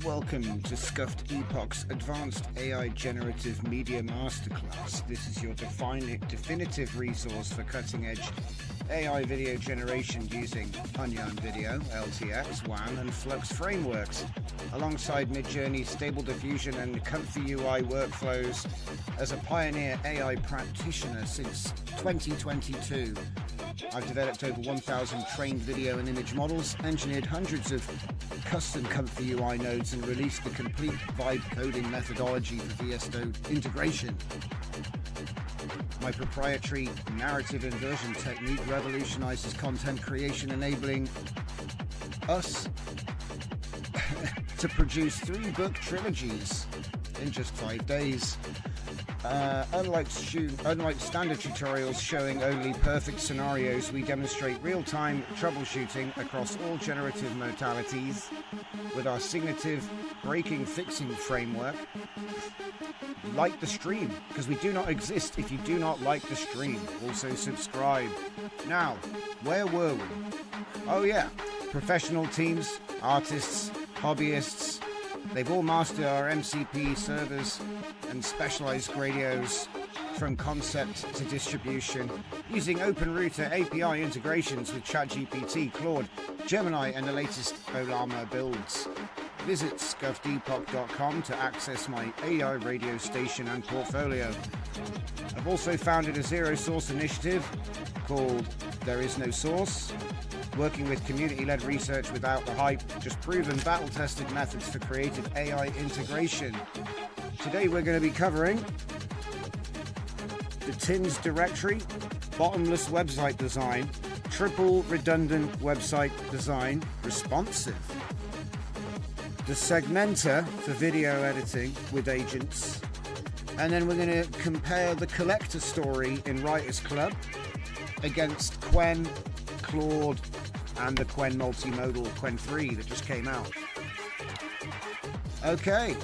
Welcome to Scuffed Epoch's Advanced AI Generative Media Masterclass. This is your definitive resource for cutting-edge AI video generation using Onion Video, LTX, WAN, and Flux frameworks, alongside Midjourney, Stable Diffusion, and Comfy UI workflows. As a pioneer AI practitioner since 2022, I've developed over 1,000 trained video and image models, engineered hundreds of custom Comfy UI nodes, and released the complete vibe coding methodology for VS Code integration. My proprietary narrative inversion technique revolutionizes content creation, enabling us to produce 3-book trilogies in just 5 days. Unlike standard tutorials showing only perfect scenarios, we demonstrate real-time troubleshooting across all generative modalities with our signature breaking fixing framework. Like the stream, because we do not exist if you do not like the stream. Also subscribe. Now, where were we? Oh yeah, professional teams, artists, hobbyists, they've all mastered our MCP servers and specialized radios from concept to distribution using OpenRouter API integrations with ChatGPT, Claude, Gemini, and the latest Olama builds. Visit scuffedepoch.com to access my AI radio station and portfolio. I've also founded a zero-source initiative called There Is No Source, working with community-led research without the hype, just proven battle-tested methods for creative AI integration. Today we're going to be covering the TINS directory, bottomless website design, triple redundant website design, responsive, the segmenter for video editing with agents, and then we're going to compare the collector story in Writers Club against Qwen, Claude, and the Qwen multimodal Qwen3 that just came out. Okay,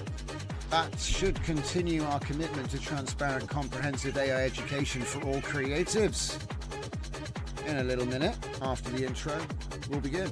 that should continue our commitment to transparent, comprehensive AI education for all creatives. In a little minute, after the intro, we'll begin.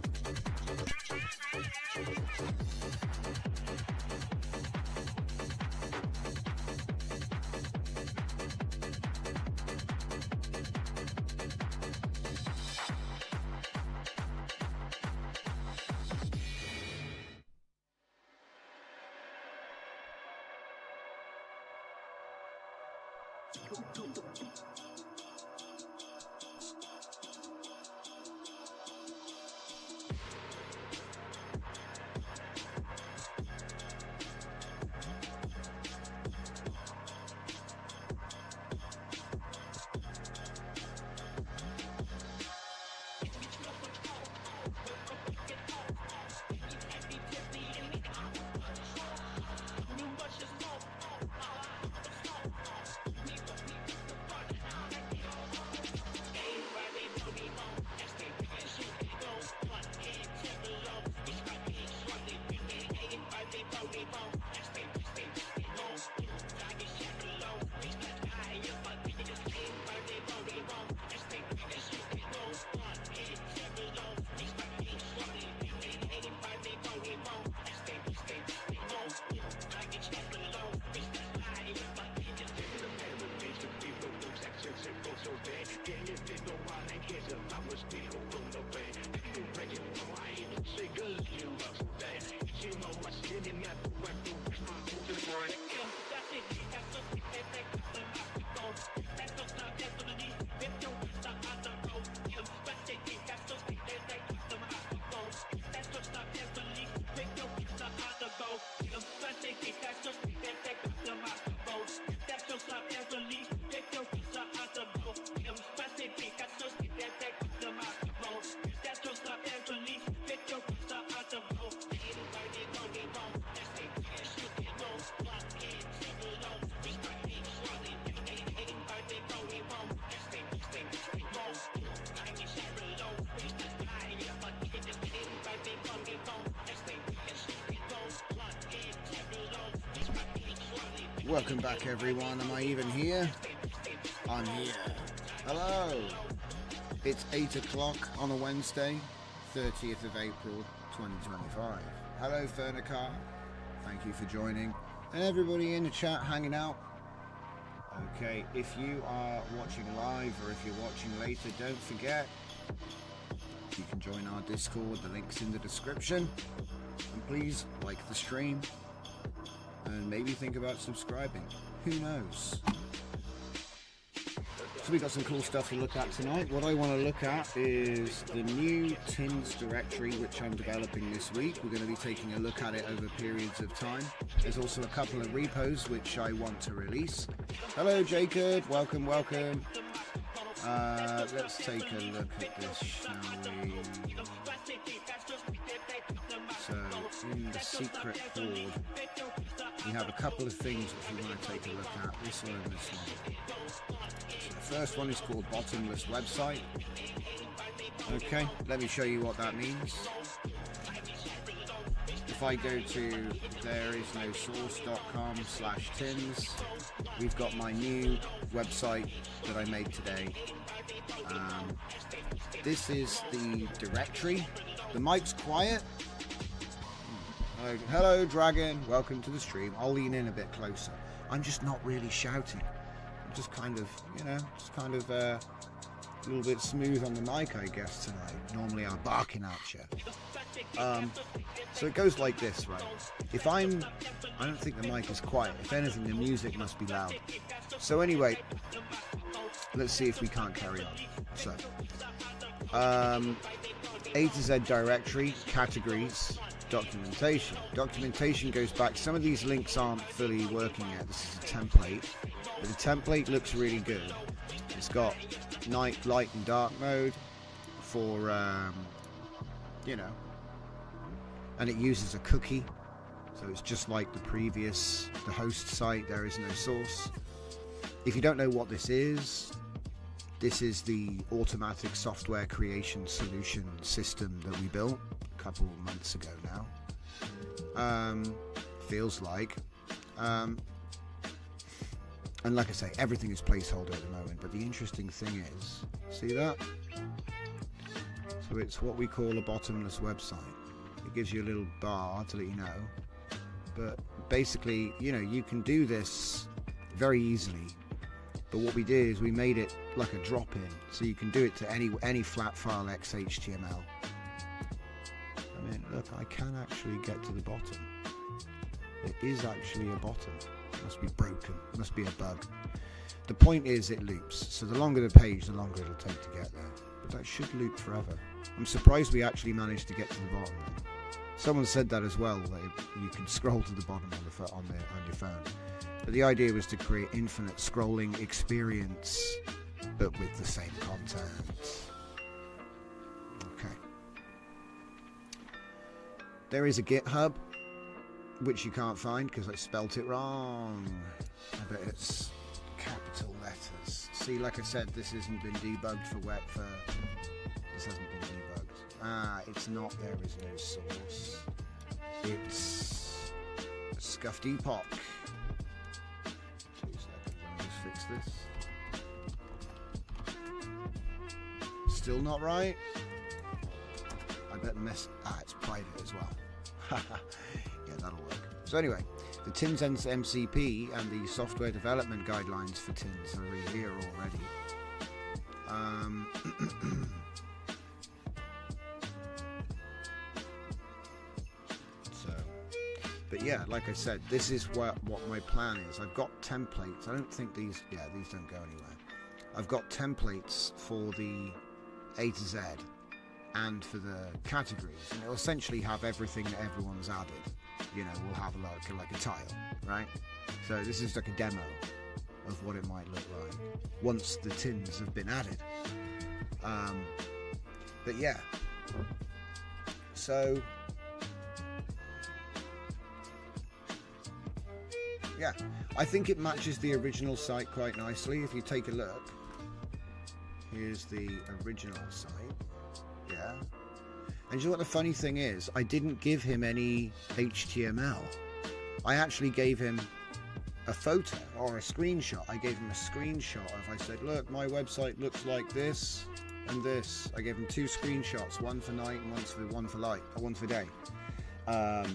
Welcome back, everyone. Am I even here? I'm here. Hello. It's 8 o'clock on a Wednesday, 30th of April 2025. Hello Fernicar, thank you for joining, and everybody in the chat hanging out. Okay, if you are watching live or if you're watching later, don't forget you can join our Discord, the link's in the description, and please like the stream and maybe think about subscribing, who knows. So we've got some cool stuff to look at tonight. What I want to look at is the new TINS directory, which I'm developing this week. We're going to be taking a look at it over periods of time. There's also a couple of repos which I want to release. Hello Jacob, welcome, welcome. Let's take a look at this, shall we? So, in the secret hoard, we have a couple of things which we want to take a look at. This one and this one. So the first one is called Bottomless Website. Okay, let me show you what that means. If I go to thereisnosource.com/tins, we've got my new website that I made today. This is the directory. The mic's quiet. Hello Dragon, welcome to the stream. I'll lean in a bit closer. I'm just not really shouting. I'm just kind of, a little bit smooth on the mic, I guess, tonight. Normally I'm barking at you. So it goes like this, right? I don't think the mic is quiet. If anything, the music must be loud. So anyway, let's see if we can't carry on. So, A to Z directory, categories, documentation. Documentation goes back. Some of these links aren't fully working yet. This is a template, but the template looks really good. It's got night, light, and dark mode for and it uses a cookie, so it's just like the host site. There is no source. If you don't know what this is the automatic software creation solution system that we built a couple months ago now. Feels like. And like I say, everything is placeholder at the moment, but the interesting thing is, see that? So it's what we call a bottomless website. It gives you a little bar to let you know. But basically, you can do this very easily. But what we did is we made it like a drop-in, so you can do it to any flat file XHTML. I mean, look, I can actually get to the bottom. There is actually a bottom. It must be broken. It must be a bug. The point is it loops. So the longer the page, the longer it'll take to get there. But that should loop forever. I'm surprised we actually managed to get to the bottom. Someone said that as well, that you can scroll to the bottom on your phone. But the idea was to create infinite scrolling experience, but with the same content. Okay. There is a GitHub, which you can't find because I spelt it wrong. I bet it's capital letters. See, like I said, this hasn't been debugged this hasn't been debugged. It's not there is no source. It's scuffed epoch. 2 seconds, let me just fix this. Still not right? I bet it's private as well. Yeah, that'll work. So anyway, the TINS MCP and the software development guidelines for TINS are here already. But yeah, like I said, this is what my plan is. I've got templates. I don't think these don't go anywhere. I've got templates for the A to Z and for the categories, and it'll essentially have everything that everyone's added. We'll have like a tile, right? So this is like a demo of what it might look like once the TINS have been added. But yeah, so yeah, I think it matches the original site quite nicely. If you take a look, here's the original site. Yeah. And you know what the funny thing is? I didn't give him any HTML. I actually gave him a photo or a screenshot. I gave him a screenshot of, I said, look, my website looks like this. and this. I gave him 2 screenshots, one for night and one for light, or one for day. I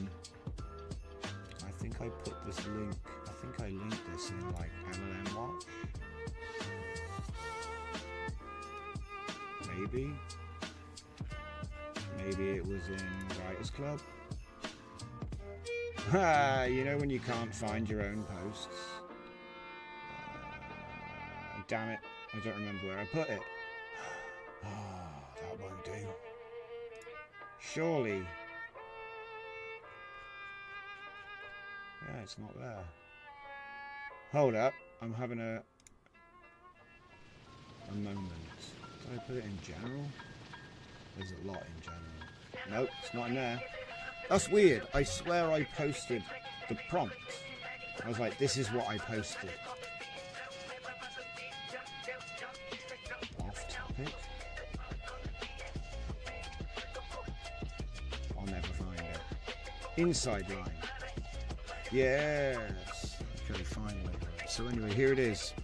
think I put this link. I think I linked this in like MLM Watch. Maybe it was in Writers Club. You know when you can't find your own posts. Damn it, I don't remember where I put it. That won't do. Surely. Yeah, it's not there. Hold up, I'm having a moment. Did I put it in general? There's a lot in general. Nope, it's not in there. That's weird. I swear I posted the prompt. I was like, this is what I posted. Off topic. I'll never find it. Inside line. Yes. Okay, finally. So anyway, here it is.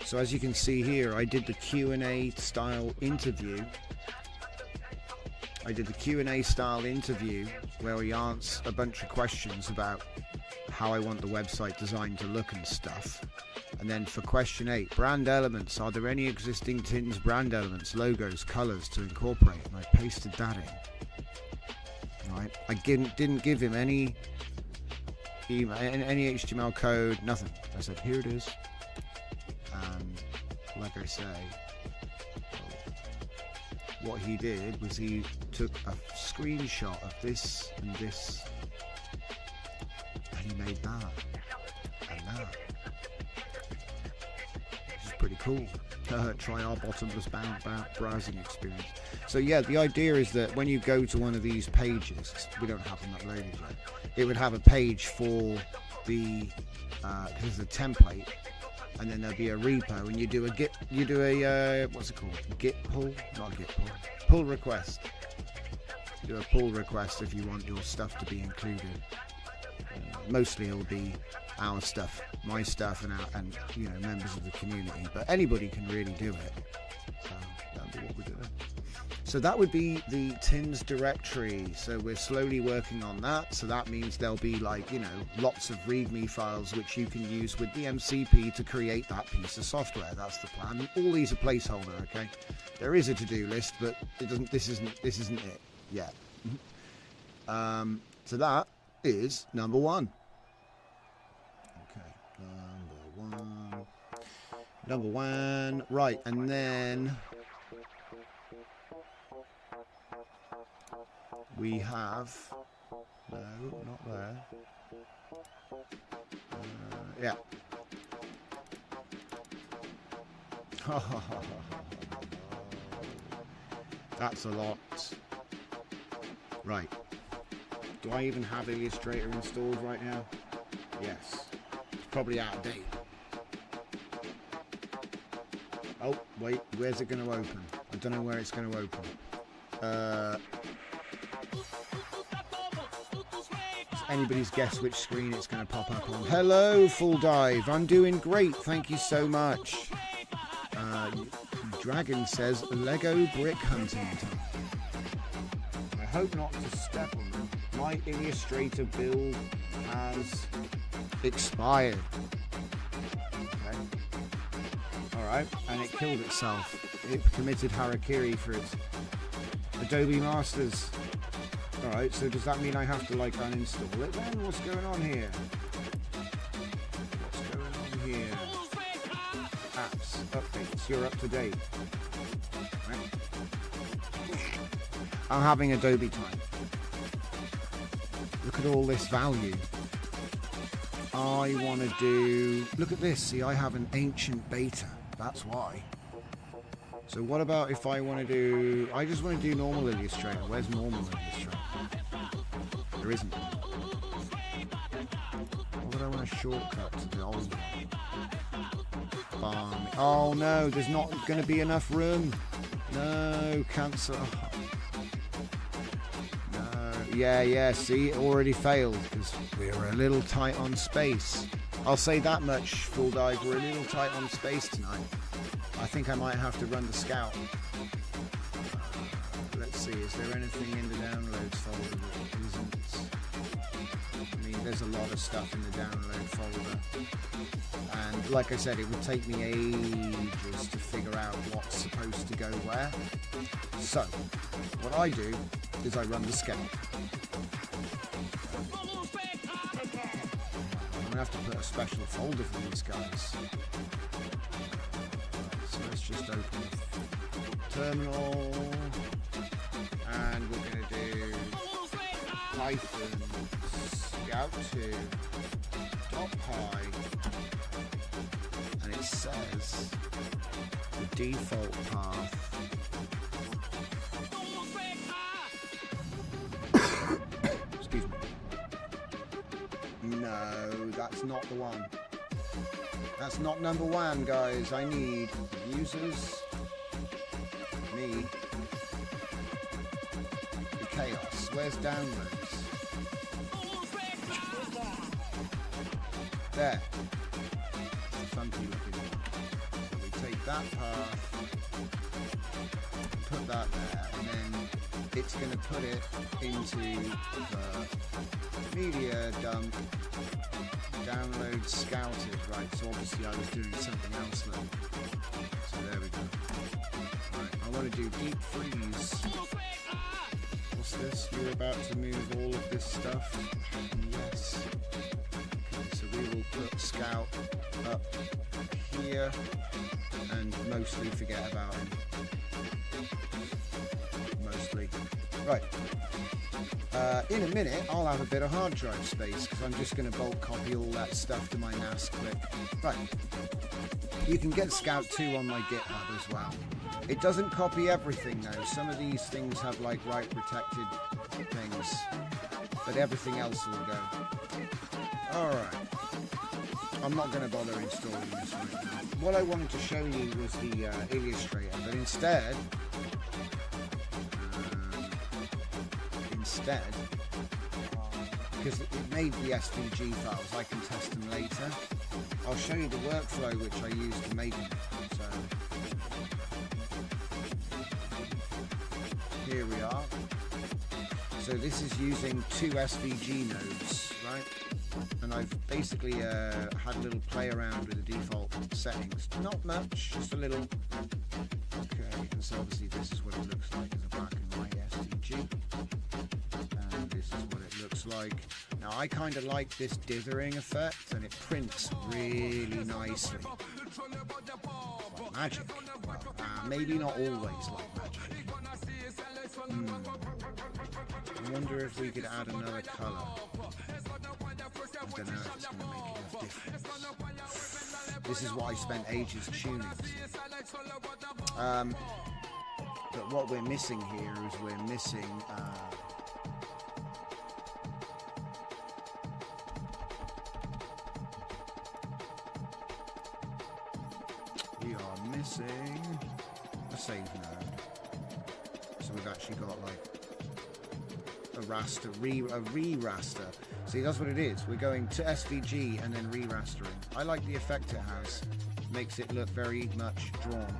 So as you can see here, I did the Q&A style interview. Where we answer a bunch of questions about how I want the website design to look and stuff. And then for question 8, brand elements. Are there any existing TINS brand elements, logos, colors to incorporate? And I pasted that in. Right. I didn't give him any email, any HTML code, nothing. I said, here it is. And like I say, what he did was he took a screenshot of this and this, and he made that and that, which is pretty cool. Try our bottomless browsing experience. So yeah, the idea is that when you go to one of these pages, we don't have them uploaded yet, it would have a page for the because the template, and then there'll be a repo, and you do a what's it called? Git pull? Not git pull. Pull request. Do a pull request if you want your stuff to be included. Mostly it'll be our stuff, my stuff, and you know, members of the community. But anybody can really do it. So that'll be what we're doing. So that would be the TINS directory. So we're slowly working on that. So that means there'll be, like, you know, lots of README files which you can use with the MCP to create that piece of software. That's the plan. All these are placeholder, okay? There is a to-do list, but it doesn't. This isn't it yet. So that is number 1. Okay, number one. Right, and then we have, no, not there. Yeah. That's a lot. Right. Do I even have Illustrator installed right now? Yes. It's probably out of date. Oh, wait. Where's it going to open? I don't know where it's going to open. It's anybody's guess which screen it's going to pop up on. Hello, Full Dive. I'm doing great. Thank you so much. Dragon says Lego brick hunting time. I hope not to step on them. My Illustrator build has expired. Okay. Alright, and it killed itself. It committed harakiri for its Adobe Masters. Alright, so does that mean I have to, like, uninstall it then? What's going on here? What's going on here? Apps, updates, you're up to date. Right. I'm having Adobe time. Look at all this value. I want to do... Look at this. See, I have an ancient beta. That's why. So what about if I want to do... I just want to do normal Illustrator. Where's normal Illustrator? There isn't. Or would I want a shortcut to the old one? Oh no, there's not going to be enough room. No, cancel. No, yeah, see, it already failed because we were a little tight on space. I'll say that much, Full Dive, we're a little tight on space tonight. I think I might have to run the scout. see, is there anything in the downloads folder that isn't? I mean, there's a lot of stuff in the download folder. And like I said, it would take me ages to figure out what's supposed to go where. So, what I do is I run the scout. I'm going to have to put a special folder for these guys. So let's just open terminal. And we're going to do Python scout to top high. And it says the default path excuse me. No, that's not the one. That's not number one, guys. I need users, me, the chaos. Where's downloads? There. Funky looking one. So we take that path, put that there, and then it's going to put it into the media dump, download scouted. Right, so obviously I was doing something else then. So there we go. Right, I want to do deep freeze. What's this? You're about to move all of this stuff? Yes. So we will put scout up here and mostly forget about him. Mostly. Right. In a minute I'll have a bit of hard drive space because I'm just going to bulk copy all that stuff to my NAS quick. Right. You can get Scout 2 on my GitHub as well. It doesn't copy everything though. Some of these things have like write protected things, but everything else will go. Alright. I'm not going to bother installing this right now. What I wanted to show you was the Illustrator, but instead, because it made the SVG files, I can test them later. I'll show you the workflow which I used to make them. So here we are. So this is using 2 SVG nodes, right? And I've basically had a little play around with the default settings. Not much, just a little. Okay, and so obviously this is what it looks like as a black and white SVG. And this is what it looks like. Now I kind of like this dithering effect, and it prints really nicely. Like magic. Well, maybe not always like magic. I wonder if we could add another colour. I don't know if it's going to make enough difference. This is what I spent ages tuning. But what we're missing here is we're missing a save node. So we've actually got like a raster, a re-raster. See, that's what it is. We're going to SVG and then re-rastering. I like the effect it has. Makes it look very much drawn.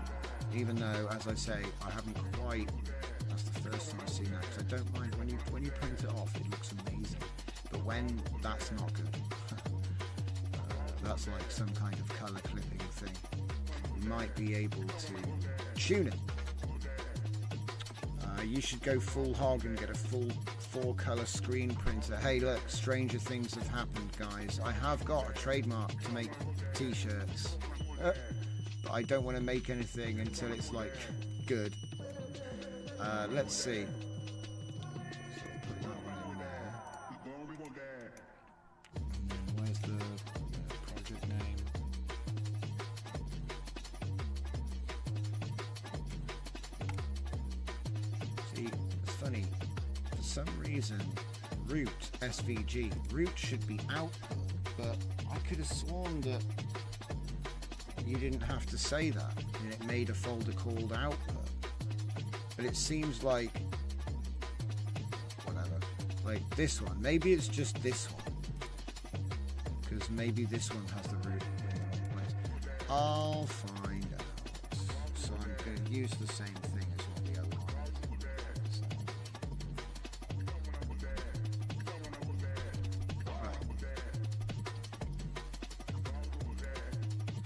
Even though, as I say, I haven't quite. That's the first time I've seen that. Because I don't mind when you print it off, it looks amazing. But when that's not good. That's like some kind of color clipping thing. You might be able to tune it. You should go full hog and get a full 4-color screen printer. Hey look, stranger things have happened, guys. I have got a trademark to make t-shirts, but I don't want to make anything until it's like good. Let's see. So put that one in there. And then where's the project name? See, it's funny. For some reason, root SVG. Root should be output, but I could have sworn that you didn't have to say that, and it made a folder called output. But it seems like whatever, like this one. Maybe it's just this one, because maybe this one has the root in the wrong place. I'll find out. So I'm going to use the same thing as what the other one is.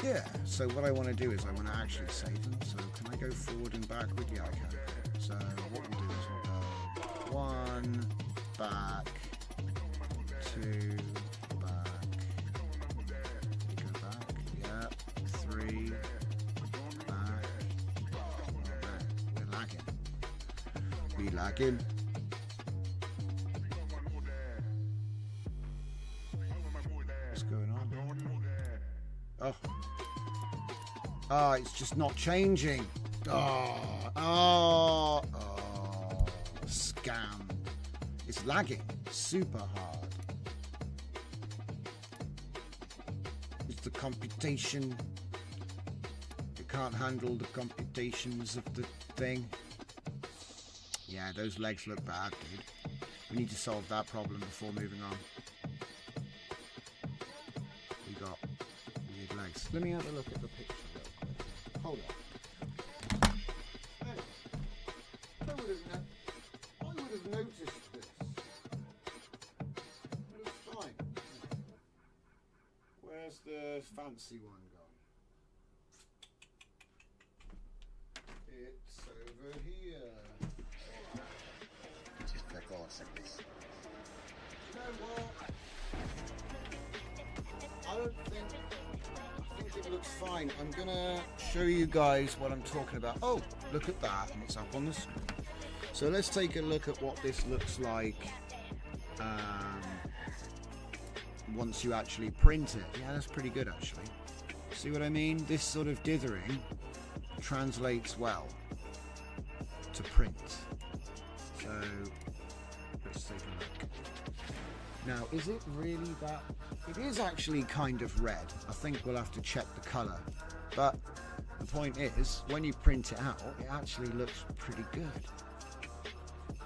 Yeah, so what I want to do is I want to actually save them. So can I go forward and backward? Yeah, I can. So what we'll do is we'll go 1, back, 2, back, go back, yeah, 3, back. We're lagging. We lagging. What's going on? Oh. Ah, it's just not changing. Scam. It's lagging super hard. It's the computation. It can't handle the computations of the thing. Yeah, those legs look bad, dude. We need to solve that problem before moving on. We got weird legs. Let me have a look at the picture real quick. Hold on. Anyway, I would have noticed this. It was fine. Where's the fancy one gone? It's over here. You know what? I think it looks fine. I'm gonna show you guys what I'm talking about. Oh, look at that, and it's up on the screen. So let's take a look at what this looks like once you actually print it. Yeah, that's pretty good actually. See what I mean? This sort of dithering translates well to print. So let's take a look. Now, is it really that? It is actually kind of red. I think we'll have to check the colour. But the point is, when you print it out, it actually looks pretty good.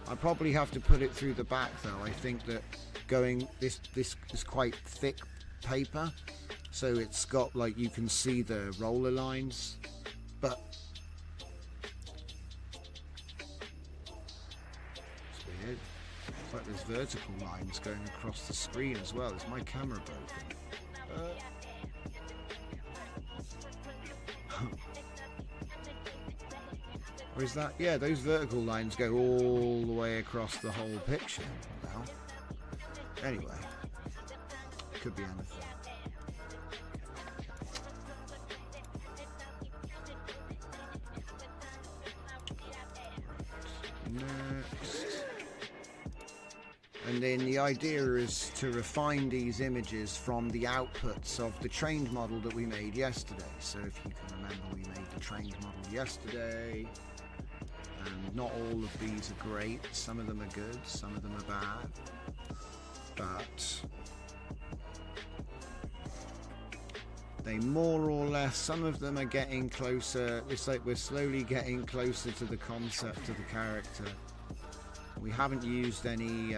I probably have to put it through the back though. I think that going this is quite thick paper, so it's got like, you can see the roller lines, but it's weird. It's like there's vertical lines going across the screen as well. Is my camera broken? Or is that? Yeah, those vertical lines go all the way across the whole picture now. Anyway, could be anything. Next. And then the idea is to refine these images from the outputs of the trained model that we made yesterday. So if you can remember, we made the trained model yesterday. And not all of these are great. Some of them are good, some of them are bad. But they more or less, some of them are getting closer. It's like we're slowly getting closer to the concept of the character. We haven't used any,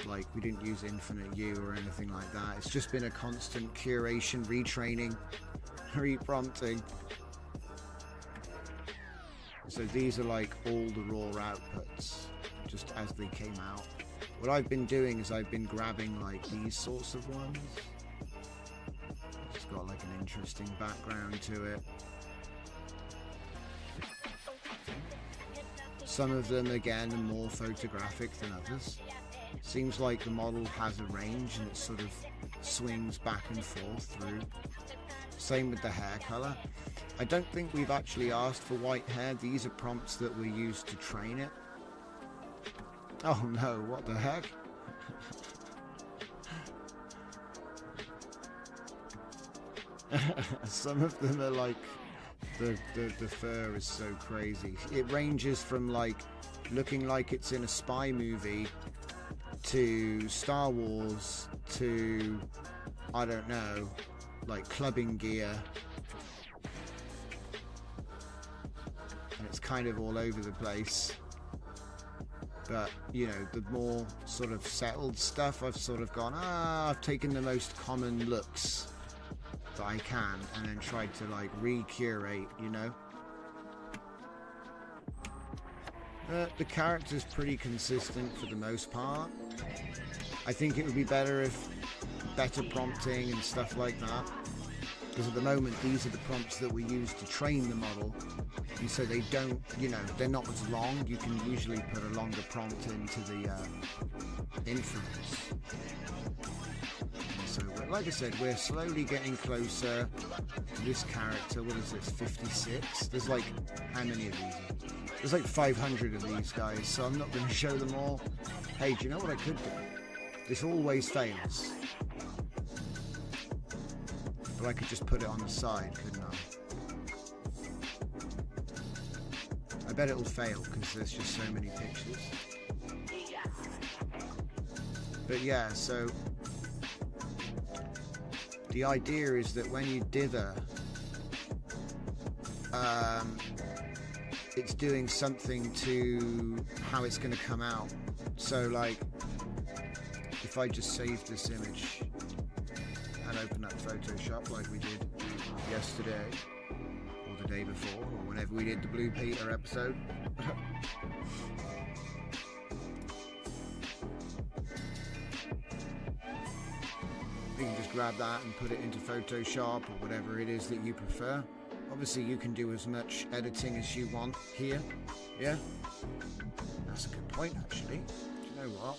like we didn't use infinite U or anything like that. It's just been a constant curation, retraining, reprompting. So these are like all the raw outputs, just as they came out. What I've been doing is I've been grabbing like these sorts of ones. It's got like an interesting background to it. Some of them again are more photographic than others. Seems like the model has a range and it sort of swings back and forth through. Same with the hair color. I don't think we've actually asked for white hair. These are prompts that were used to train it. Oh no, what the heck? Some of them are like, the fur is so crazy. It ranges from like looking like it's in a spy movie to Star Wars to, I don't know, like clubbing gear. And it's kind of all over the place. But, you know, the more sort of settled stuff, I've sort of gone, I've taken the most common looks that I can and then tried to like re-curate, you know. The character's pretty consistent for the most part. I think it would be better if better prompting and stuff like that. because at the moment these are the prompts that we use to train the model, and so they don't, you know, they're not as long. You can usually put a longer prompt into the inference. So like I said, we're slowly getting closer to this character. What is this, 56? There's like, how many of these? There's like 500 of these guys, so I'm not going to show them all. Hey, do you know what I could do? This always fails. But I could just put it on the side, couldn't I? I bet it'll fail because there's just so many pictures. But yeah, so the idea is that when you dither, it's doing something to how it's going to come out. So like, if I just save this image and open up Photoshop like we did yesterday or the day before or whenever we did the Blue Peter episode. You can just grab that and put it into Photoshop or whatever it is that you prefer. Obviously you can do as much editing as you want here. Yeah? That's a good point actually. Do you know what?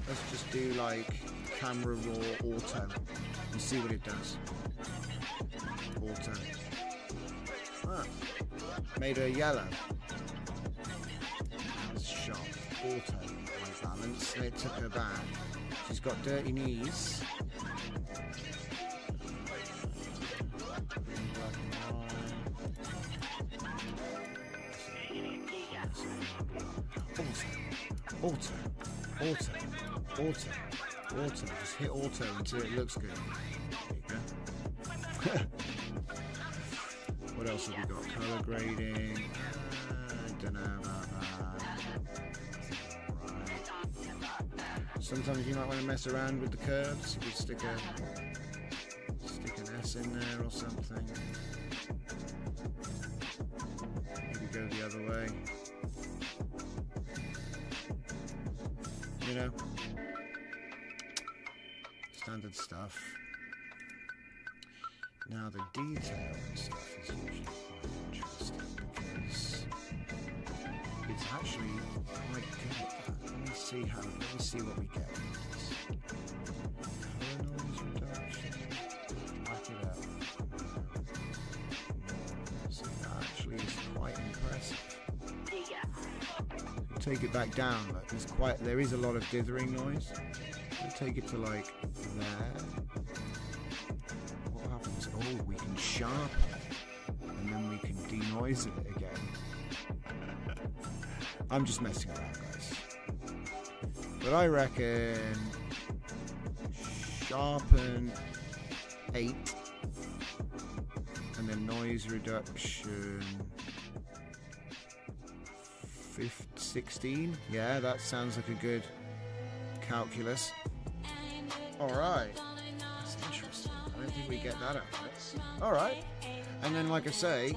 Let's just do like camera raw auto and see what it does. Auto. Ah, made her yellow. That's sharp. Auto. White balance. And it took her back. She's got dirty knees. Auto. Just hit auto until it looks good. There you go. What else have we got? Color grading. I don't know about that. Right. Sometimes you might want to mess around with the curves. You could stick an S in there or something. Maybe go the other way. You know, standard stuff. Now the detail and stuff is usually quite interesting because it's actually quite good at that. Let me see what we get with this. Color noise reduction. Back it up. So that actually is quite impressive. Take it back down, look, there is a lot of dithering noise. I'll take it to like there. What happens? Oh, we can sharpen it and then we can denoise it again. I'm just messing around, guys. But I reckon sharpen 8 and then noise reduction 16. Yeah, that sounds like a good calculus. Alright. That's interesting. I don't think we get that out of it. Alright. And then, like I say,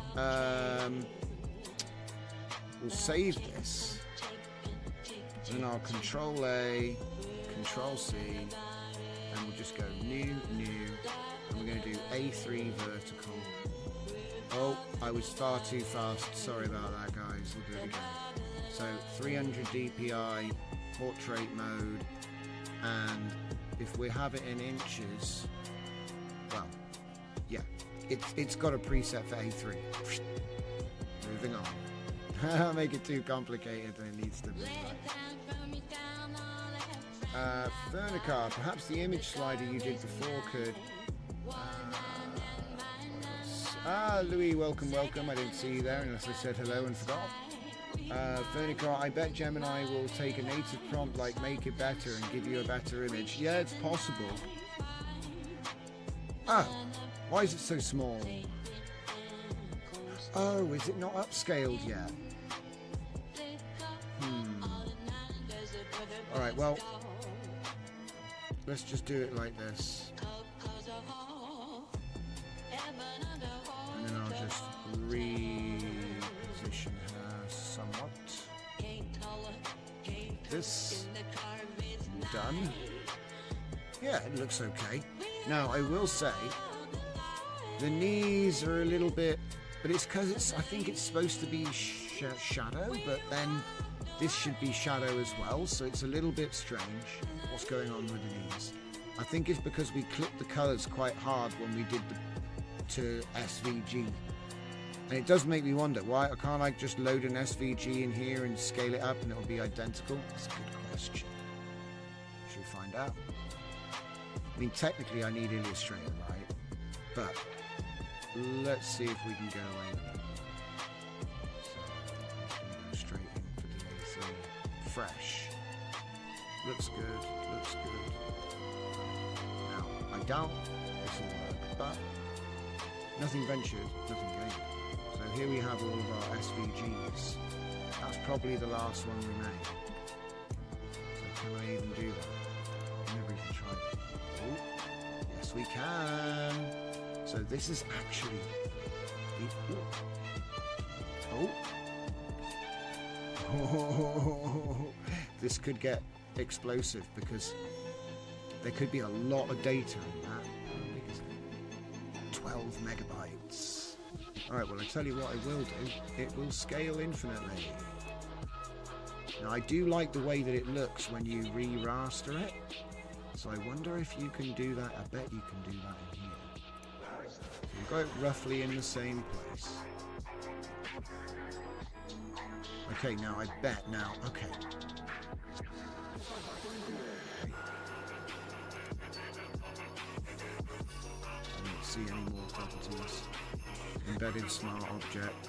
we'll save this. And I'll Control A, Control C, and we'll just go new, and we're going to do A3 vertical. Oh, I was far too fast. Sorry about that, guys. We'll do it again. So 300 DPI, portrait mode, and if we have it in inches, well, yeah, it's got a preset for A3. Moving on. I'll make it too complicated than it needs to be. Fernicar, perhaps the image slider you did before could... Louis, welcome. I didn't see you there unless I said hello and forgot. Fernicar, I bet Gemini will take a native prompt like make it better and give you a better image. Yeah, it's possible. Oh, why is it so small? Oh, is it not upscaled yet? Alright, well, let's just do it like this. And then I'll just reposition her somewhat. This done. Yeah, it looks okay. Now, I will say, The knees are a little bit, but it's because I think it's supposed to be shadow, but then this should be shadow as well, so it's a little bit strange what's going on with the knees. I think it's because we clipped the colours quite hard when we did to SVG. And it does make me wonder, why can't I just load an SVG in here and scale it up and it'll be identical? That's a good question. Should we find out? I mean, technically I need Illustrator, right? But let's see if we can go away with it. So I'm going to go straight in for DA3. Fresh. Looks good, looks good. Now, I doubt this will work, but nothing ventured, nothing gained. So here we have all of our SVGs. That's probably the last one we made. So can I even do that? I never even tried it. Oh, yes we can. So this is actually the, oh. This could get explosive because there could be a lot of data in that. 12 megabytes. Alright, well I tell you what I will do. It will scale infinitely. Now I do like the way that it looks when you re-raster it. So I wonder if you can do that. I bet you can do that in here. We've got it roughly in the same place. Okay, now I bet now. Okay. I don't see any more properties. Embedded smart object.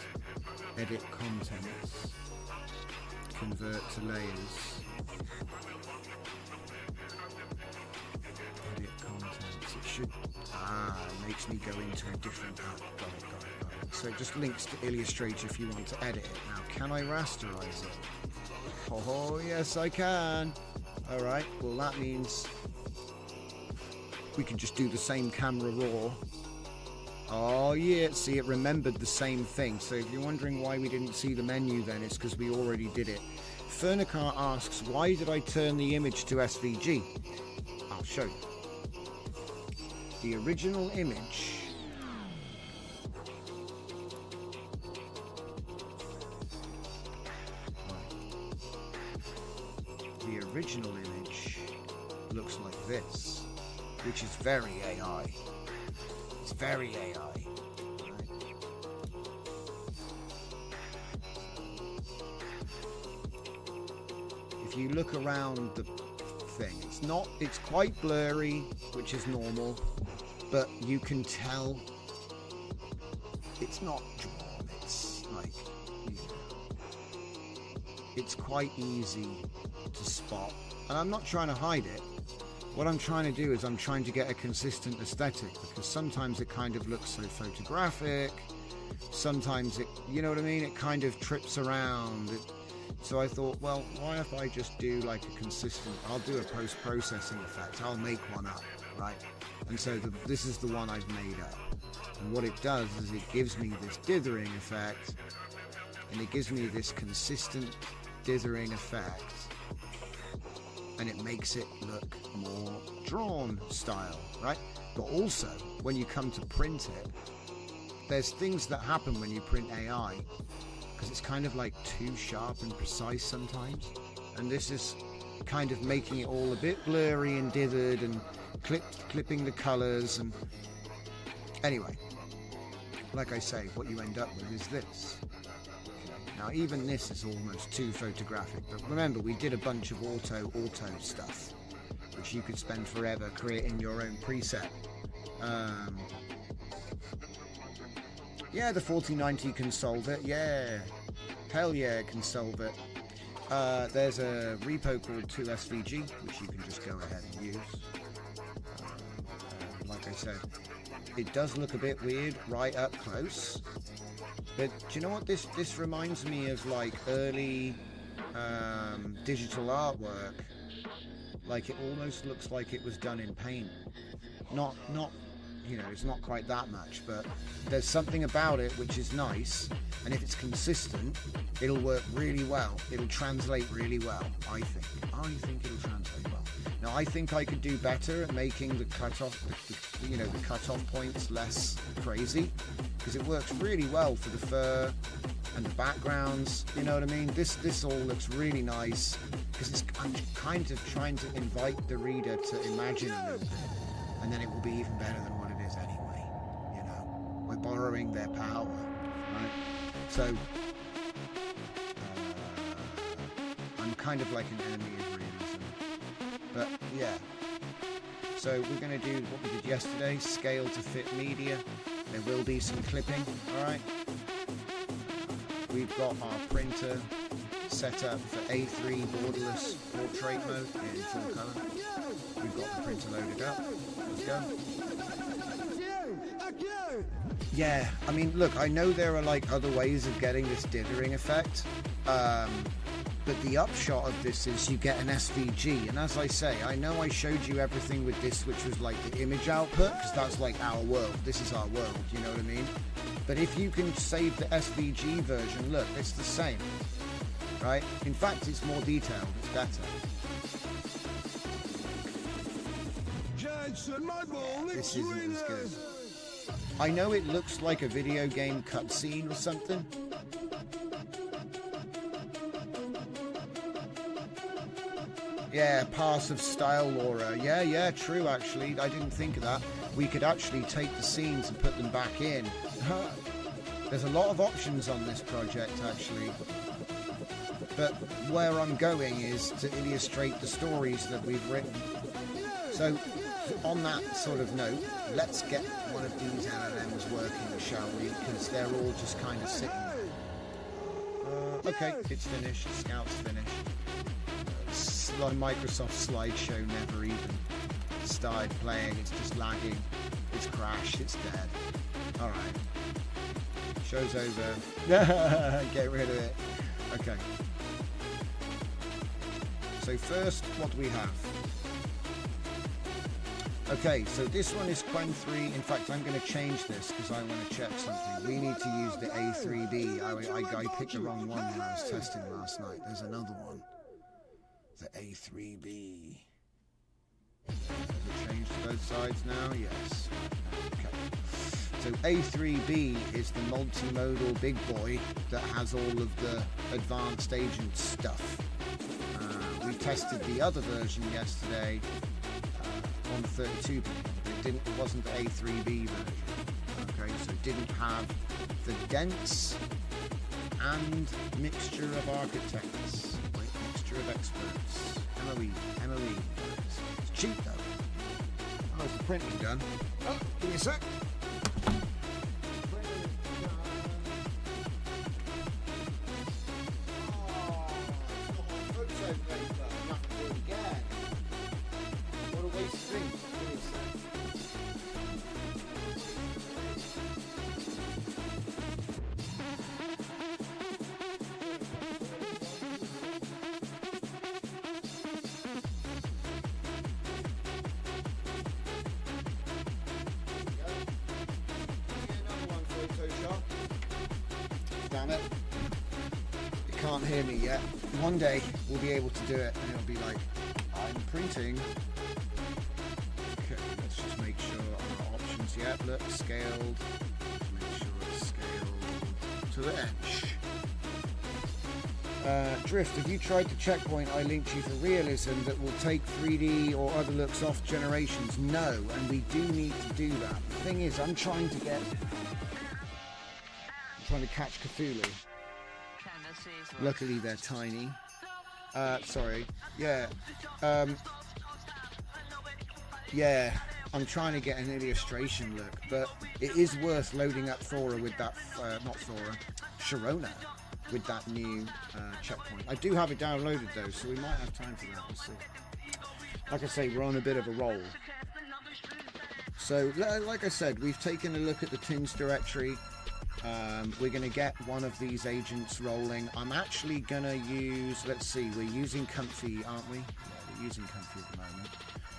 Edit contents. Convert to layers. Edit contents. It should. It makes me go into a different app. Got it. So it just links to Illustrator if you want to edit it. Now, can I rasterize it? Oh, yes, I can. Alright, well, that means we can just do the same camera raw. Oh, yeah, see, it remembered the same thing. So if you're wondering why we didn't see the menu then, it's because we already did it. Fernicar asks, why did I turn the image to SVG? I'll show you. The original image looks like this, which is very AI. It's very AI. Right? If you look around the thing, it's quite blurry, which is normal, but you can tell it's not drawn. It's like, it's quite easy to spot, and I'm not trying to hide it. What I'm trying to do is I'm trying to get a consistent aesthetic, because sometimes it kind of looks so photographic, sometimes it, you know what I mean, it kind of trips around. So I thought, well, why if I just do like a consistent, I'll do a post-processing effect, I'll make one up, right? And so this is the one I've made up. And what it does is it gives me this dithering effect, and it gives me this consistent dithering effect, and it makes it look more drawn style, right? But also, when you come to print it, there's things that happen when you print AI, because it's kind of like too sharp and precise sometimes, and this is kind of making it all a bit blurry and dithered and clipping the colors. And anyway, like I say, what you end up with is this. Now even this is almost too photographic, but remember we did a bunch of auto stuff, which you could spend forever creating your own preset. Yeah, the 4090 can solve it, yeah. Hell yeah, it can solve it. There's a repo called 2SVG, which you can just go ahead and use. Like I said, it does look a bit weird right up close. But do you know what this reminds me of? Like early digital artwork. Like it almost looks like it was done in paint. Not you know, it's not quite that much, but there's something about it which is nice, and if it's consistent, it'll work really well. It'll translate really well, I think. I think it'll translate well. Now, I think I could do better at making the cutoff, you know, the cutoff points less crazy, because it works really well for the fur and the backgrounds, you know what I mean? This all looks really nice, because I'm kind of trying to invite the reader to imagine a little bit, and then it will be even better than what it is anyway, you know? We're borrowing their power, right? So, I'm kind of like an enemy of realism, but yeah. So we're going to do what we did yesterday, scale to fit media. There will be some clipping, alright? We've got our printer set up for A3 borderless portrait mode in full colour. We've got the printer loaded up. Let's go. Yeah, I mean, look, I know there are like other ways of getting this dithering effect, but the upshot of this is you get an SVG, and as I say, I know I showed you everything with this, which was like the image output, because that's like our world. This is our world, you know what I mean? But if you can save the SVG version, look, it's the same, right? In fact, it's more detailed, it's better. Jensen, my ball, This isn't as good. I know it looks like a video game cutscene or something. Yeah, pass of style, Laura. Yeah, true, actually. I didn't think of that. We could actually take the scenes and put them back in. There's a lot of options on this project, actually. But where I'm going is to illustrate the stories that we've written. So, on that sort of note, let's get one of these LLMs working, shall we? Because they're all just kind of sitting there. Okay, it's finished. Scout's finished. Microsoft slideshow never even started playing. It's just lagging. It's crashed. It's dead. Alright. Show's over. Get rid of it. Okay. So first, what do we have? Okay, so this one is Qwen3. In fact, I'm going to change this because I want to check something. We need to use the A3B. I picked the wrong one when I was testing last night. There's another one. The A3B. Has it changed to both sides now? Yes. Okay. So A3B is the multimodal big boy that has all of the advanced agent stuff. We tested the other version yesterday on the 32 bit, but it wasn't the A3B version. Okay, so it didn't have the dense and mixture of architects, like mixture of experts. MOE. It's cheap though. Oh, is the printing done? Oh, give me a sec. Damn it. You can't hear me yet. One day we'll be able to do it and it'll be like, I'm printing. Okay, let's just make sure our options yet. Look, scaled. Make sure it's scaled to the edge. Drift, have you tried the checkpoint I linked you for realism that will take 3D or other looks off generations? No, and we do need to do that. The thing is, I'm trying to catch Cthulhu. Luckily they're tiny. Sorry. Yeah. Yeah, I'm trying to get an illustration look, but it is worth loading up Thora with that, not Thora, Sharona with that new checkpoint. I do have it downloaded though, so we might have time for that. We'll see. Like I say, we're on a bit of a roll. So, like I said, we've taken a look at the TINS directory. We're going to get one of these agents rolling. I'm actually going to use, let's see, we're using Comfy, aren't we? Yeah, we're using Comfy at the moment.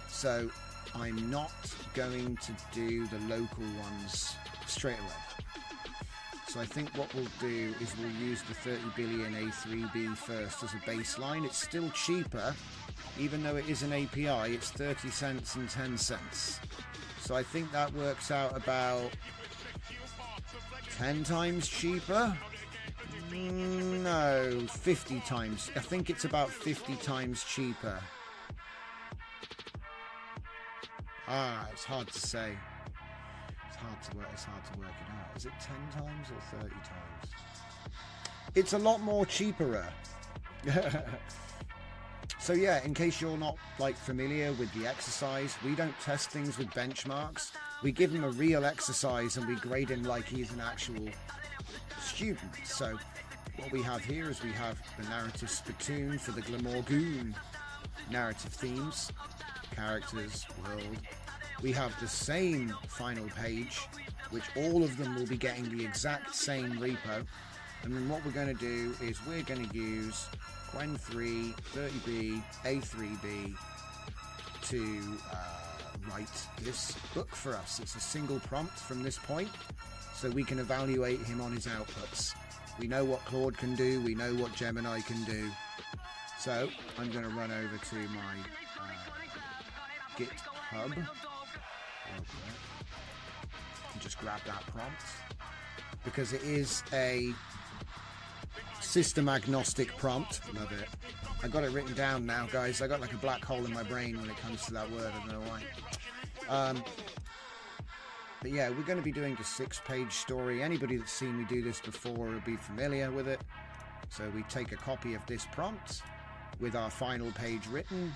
So I'm not going to do the local ones straight away. So I think what we'll do is we'll use the 30 billion A3B first as a baseline. It's still cheaper, even though it is an API. It's 30 cents and 10 cents. So I think that works out about 10 times cheaper. No, 50 times. I think it's about 50 times cheaper. It's hard to say. It's hard to work it out. Is it 10 times or 30 times? It's a lot more cheaper. So yeah, in case you're not like familiar with the exercise, we don't test things with benchmarks. We give him a real exercise and we grade him like he's an actual student. So what we have here is we have the narrative spittoon for the Glamorgoon narrative themes, characters, world. We have the same final page, which all of them will be getting the exact same repo. And then what we're going to do is we're going to use Qwen3, 30B, A3B to write this book for us. It's a single prompt from this point, so we can evaluate him on his outputs. We know what Claude can do, we know what Gemini can do. So I'm going to run over to my GitHub and just grab that prompt, because it is a system agnostic prompt. Love it. I got it written down now, guys. I got like a black hole in my brain when it comes to that word. I don't know why. But yeah, we're going to be doing the 6-page story. Anybody that's seen me do this before will be familiar with it. So we take a copy of this prompt with our final page written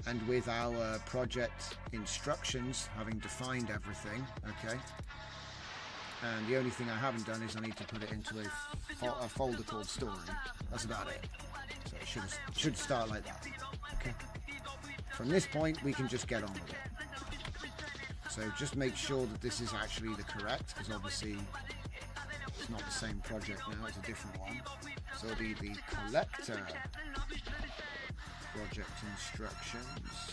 and with our project instructions, having defined everything. Okay. And the only thing I haven't done is I need to put it into a folder called story. That's about it. So it should start like that. Okay. From this point, we can just get on with it. So just make sure that this is actually the correct, because obviously it's not the same project now, it's a different one. So it'll be the collector project instructions.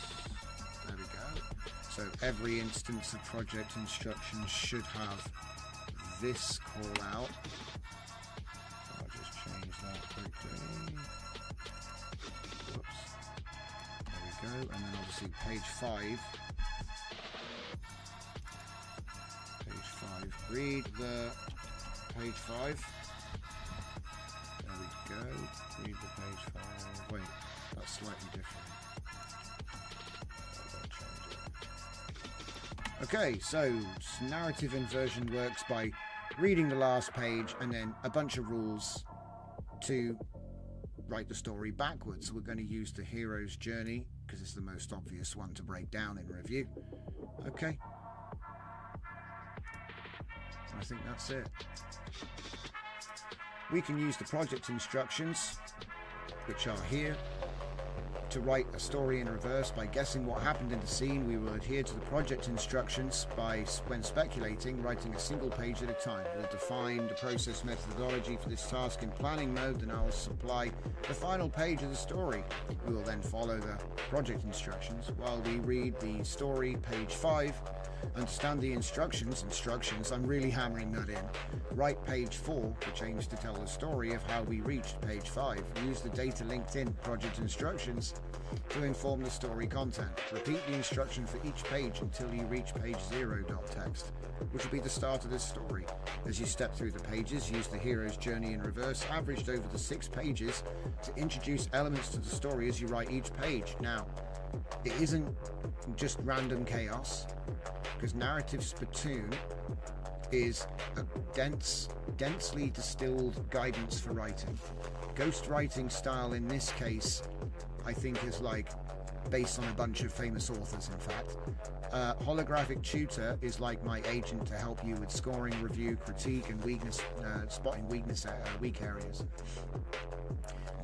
There we go. So every instance of project instructions should have this call out. So I'll just change that quickly. Whoops. There we go. And then obviously page 5. Read the page 5. There we go. Read the page 5. Wait, that's slightly different. Okay, so narrative inversion works by reading the last page and then a bunch of rules to write the story backwards. We're going to use the hero's journey because it's the most obvious one to break down in review. Okay. I think that's it. We can use the project instructions, which are here, to write a story in reverse by guessing what happened in the scene. We will adhere to the project instructions by, when speculating, writing a single page at a time. We'll define the process methodology for this task in planning mode, then I will supply the final page of the story. We will then follow the project instructions while we read the story, page 5, understand the instructions, I'm really hammering that in. Write page 4, which aims to tell the story of how we reached page 5. Use the data linked in project instructions to inform the story content. Repeat the instruction for each page until you reach page 0.text, which will be the start of this story. As you step through the pages, use the hero's journey in reverse, averaged over the 6 pages, to introduce elements to the story as you write each page. Now, it isn't just random chaos, because narrative spittoon is a densely distilled guidance for writing. Ghostwriting style in this case, I think, is like based on a bunch of famous authors, in fact. Holographic tutor is like my agent to help you with scoring, review, critique, and weakness, spotting weak areas.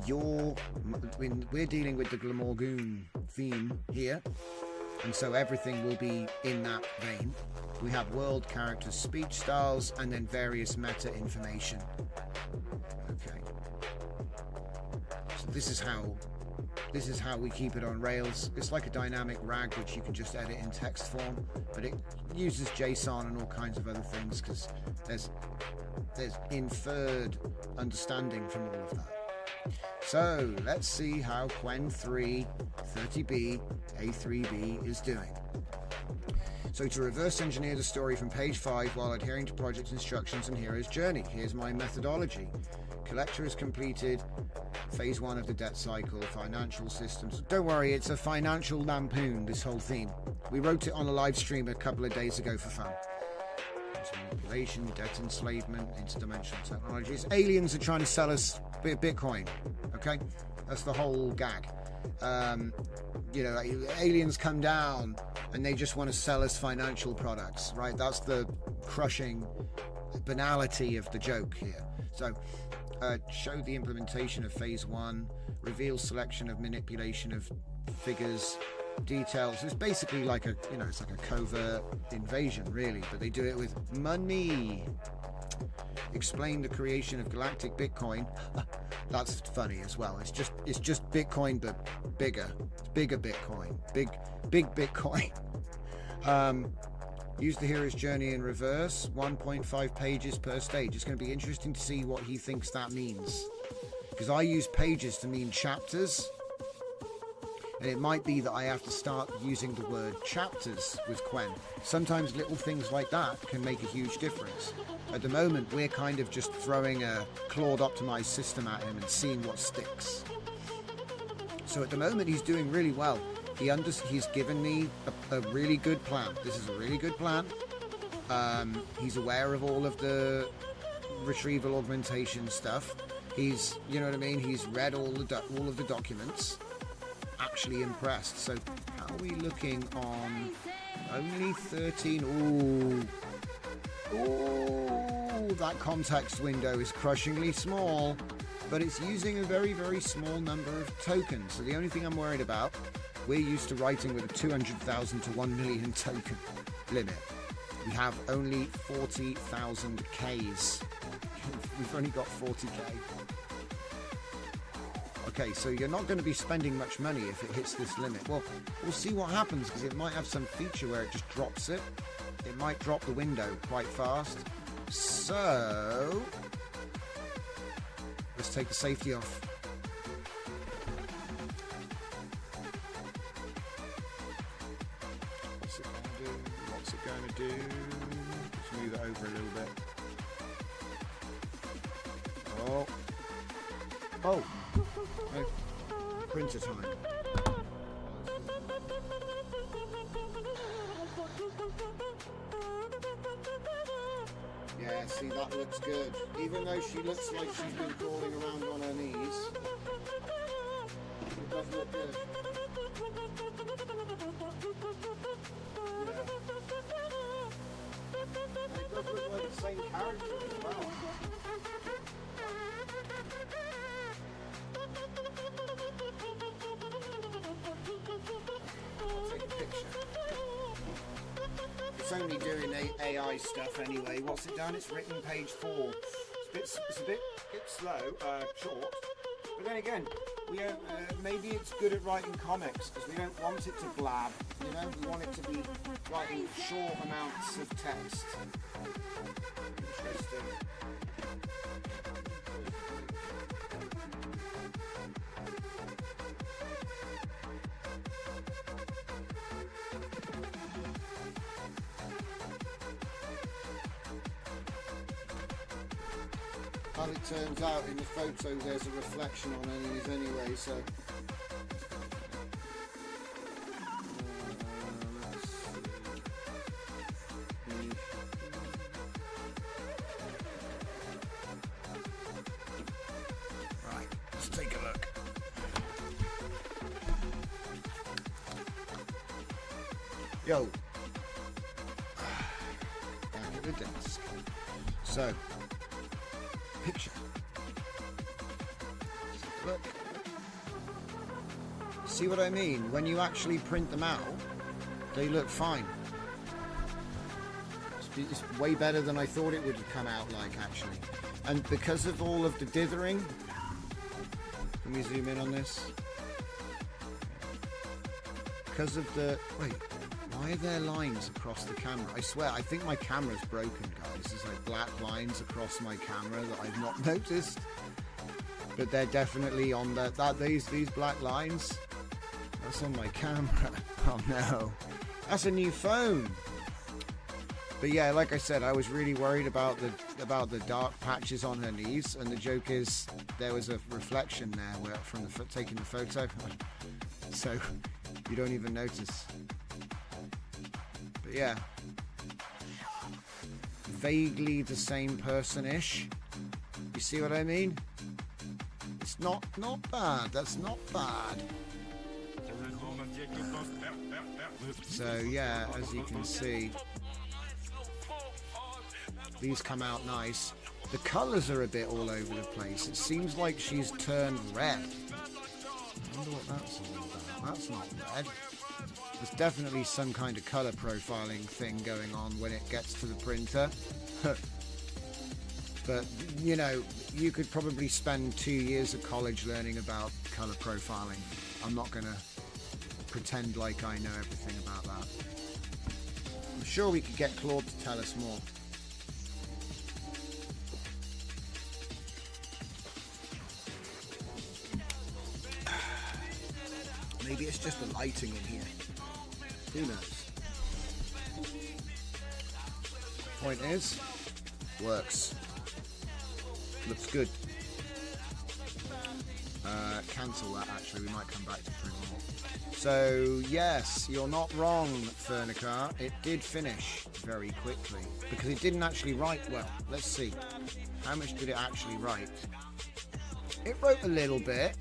We're dealing with the Glamorgoon theme here, and so everything will be in that vein. We have world, characters, speech styles, and then various meta information. Okay. So this is how This is how we keep it on Rails. It's like a dynamic rag which you can just edit in text form, but it uses JSON and all kinds of other things because there's inferred understanding from all of that. So let's see how Qwen3 30B A3B is doing. So to reverse engineer the story from page 5 while adhering to project instructions and hero's journey, here's my methodology. Collector has completed phase 1 of the debt cycle, financial systems. Don't worry, it's a financial lampoon, this whole theme. We wrote it on a live stream a couple of days ago for fun. Manipulation, debt enslavement, interdimensional technologies. Aliens are trying to sell us Bitcoin. Okay, that's the whole gag. You know, like, aliens come down and they just want to sell us financial products, right? That's the crushing banality of the joke here. So, show the implementation of phase 1, reveal selection of manipulation of figures, details. It's basically like a, you know, it's like a covert invasion, really, but they do it with money. Explain the creation of galactic Bitcoin. That's funny as well. It's just Bitcoin but bigger. It's bigger Bitcoin. Big Bitcoin. Use the hero's journey in reverse. 1.5 pages per stage. It's going to be interesting to see what he thinks that means, because I use pages to mean chapters, and it might be that I have to start using the word chapters with Qwen. Sometimes little things like that can make a huge difference. At the moment, we're kind of just throwing a Claude optimized system at him and seeing what sticks. So at the moment, he's doing really well. He's given me a really good plan. This is a really good plan. He's aware of all of the retrieval augmentation stuff. He's, you know what I mean? He's read all of the documents. Actually impressed. So how are we looking on only 13? Ooh, that context window is crushingly small, but it's using a very, very small number of tokens. So the only thing I'm worried about, we're used to writing with a 200,000 to 1 million token limit. We have only 40,000 Ks. We've only got 40K. Okay, so you're not going to be spending much money if it hits this limit. Well, we'll see what happens, because it might have some feature where it just drops it. It might drop the window quite fast. So let's take the safety off. What's it going to do? Let's move it over a little bit. Oh, printer time. Yeah, see, that looks good. Even though she looks like she's been crawling around on her knees, it does look good. Yeah. It does look like the same character as well. It's only doing AI stuff anyway. What's it done? It's written page 4. It's a bit slow, short. But then again, we don't. Maybe it's good at writing comics because we don't want it to blab. You know, we want it to be writing short amounts of text. Interesting. As it turns out, in the photo there's a reflection on these anyway, so right, let's take a look. Yo, back at the desk. So, picture. Look. See what I mean? When you actually print them out, they look fine. It's way better than I thought it would come out like, actually. And because of all of the dithering, let me zoom in on this. because of the... Wait, why are there lines across the camera? I swear, I think my camera's broken, guys. There's like black lines across my camera that I've not noticed. But they're definitely on these black lines. That's on my camera. Oh no. That's a new phone. But yeah, like I said, I was really worried about the dark patches on her knees, and the joke is there was a reflection there where from taking the photo, so you don't even notice. But yeah, vaguely the same person-ish. You see what I mean? It's not bad. That's not bad. So yeah, as you can see, these come out nice. The colours are a bit all over the place. It seems like she's turned red. I wonder what that's all about. That's not red. There's definitely some kind of colour profiling thing going on when it gets to the printer. But, you know, you could probably spend 2 years at college learning about colour profiling. I'm not going to pretend like I know everything about that. I'm sure we could get Claude to tell us more. Maybe it's just the lighting in here. Who knows? Point is, works. Looks good. Cancel that, actually. We might come back to print more. So, yes, you're not wrong, Fernicar. It did finish very quickly. Because it didn't actually write well. Let's see. How much did it actually write? It wrote a little bit.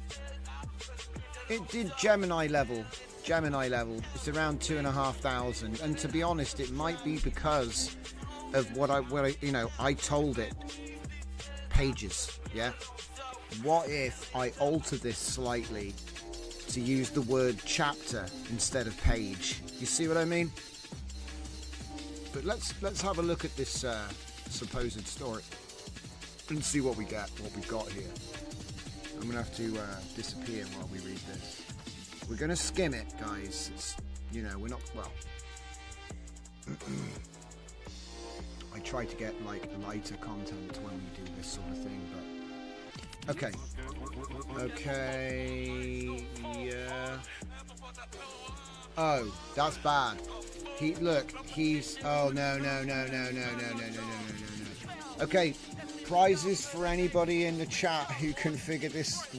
It did Gemini level. It's around 2,500. And to be honest, it might be because of what I told it. Pages, yeah? What if I alter this slightly to use the word chapter instead of page? You see what I mean? But let's have a look at this supposed story and see what we get, what we've got here. I'm gonna have to disappear while we read this. We're gonna skim it, guys. It's, you know, we're not, well, I try to get like lighter content when we do this sort of thing, but okay, yeah. Oh, that's bad. He's, oh no. Okay, prizes for anybody in the chat who can figure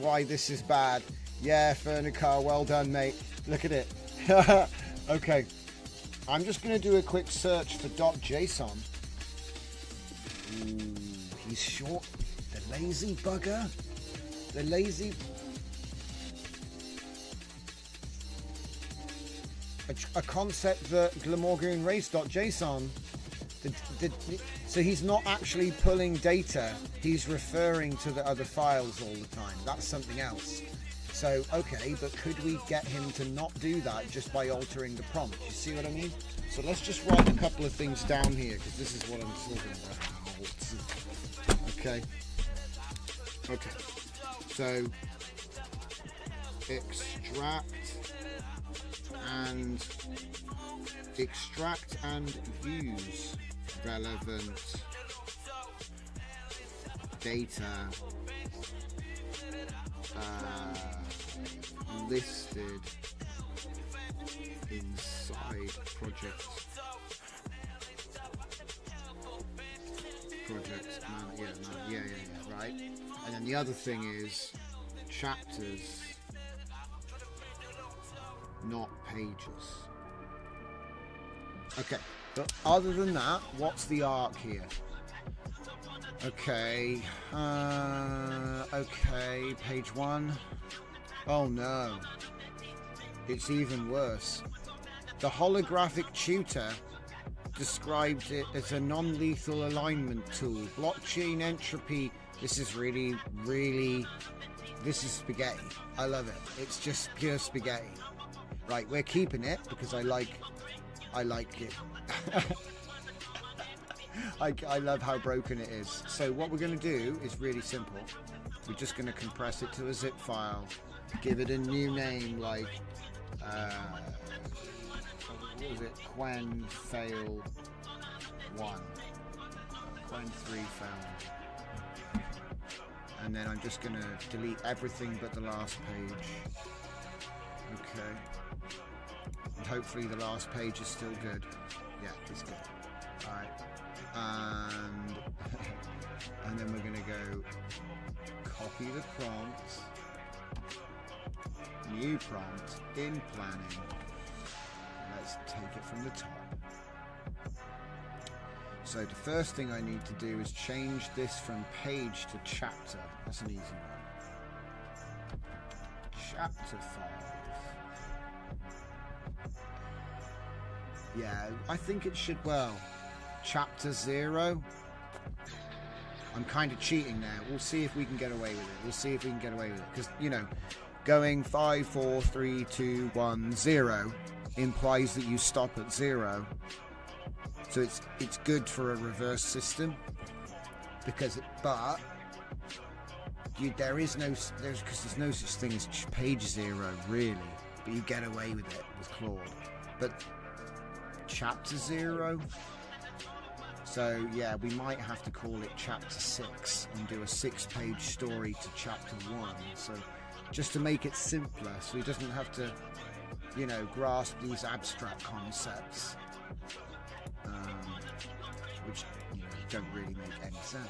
why this is bad. Yeah, Fernicar, well done, mate. Look at it. Okay, I'm just going to do a quick search for .json. Ooh, he's short. The lazy bugger. The lazy... A concept that Glamorgoon race.json. So he's not actually pulling data. He's referring to the other files all the time. That's something else. So, okay, but could we get him to not do that just by altering the prompt? You see what I mean? So let's just write a couple of things down here, because this is what I'm talking about. Okay. So, extract and use relevant data listed inside project right. And then the other thing is chapters, not pages. Okay, but other than that, what's the arc here? Okay, okay, page 1. Oh no, it's even worse. The holographic tutor described it as a non-lethal alignment tool. Blockchain entropy. This is really, this is spaghetti. I love it. It's just pure spaghetti. Right, we're keeping it because I like it. I love how broken it is. So what we're going to do is really simple. We're just going to compress it to a zip file, give it a new name like what was it? Qwen fail 1. Qwen3 failed. And then I'm just going to delete everything but the last page. Okay. And hopefully the last page is still good. Yeah, it's good. Alright. And then we're going to go copy the prompt. New prompt in planning. Let's take it from the top. So the first thing I need to do is change this from page to chapter. That's an easy one. Chapter 5. Yeah, I think it should, well, chapter 0. I'm kind of cheating there. We'll see if we can get away with it. We'll see if we can get away with it. Because, you know, going 5, 4, 3, 2, 1, 0 implies that you stop at 0. So it's good for a reverse system, because there's no such thing as page 0 really, but you get away with it with Claude. But chapter 0. So yeah, we might have to call it chapter 6 and do a 6-page story to chapter 1. So just to make it simpler, so he doesn't have to, you know, grasp these abstract concepts. Which, you know, don't really make any sense.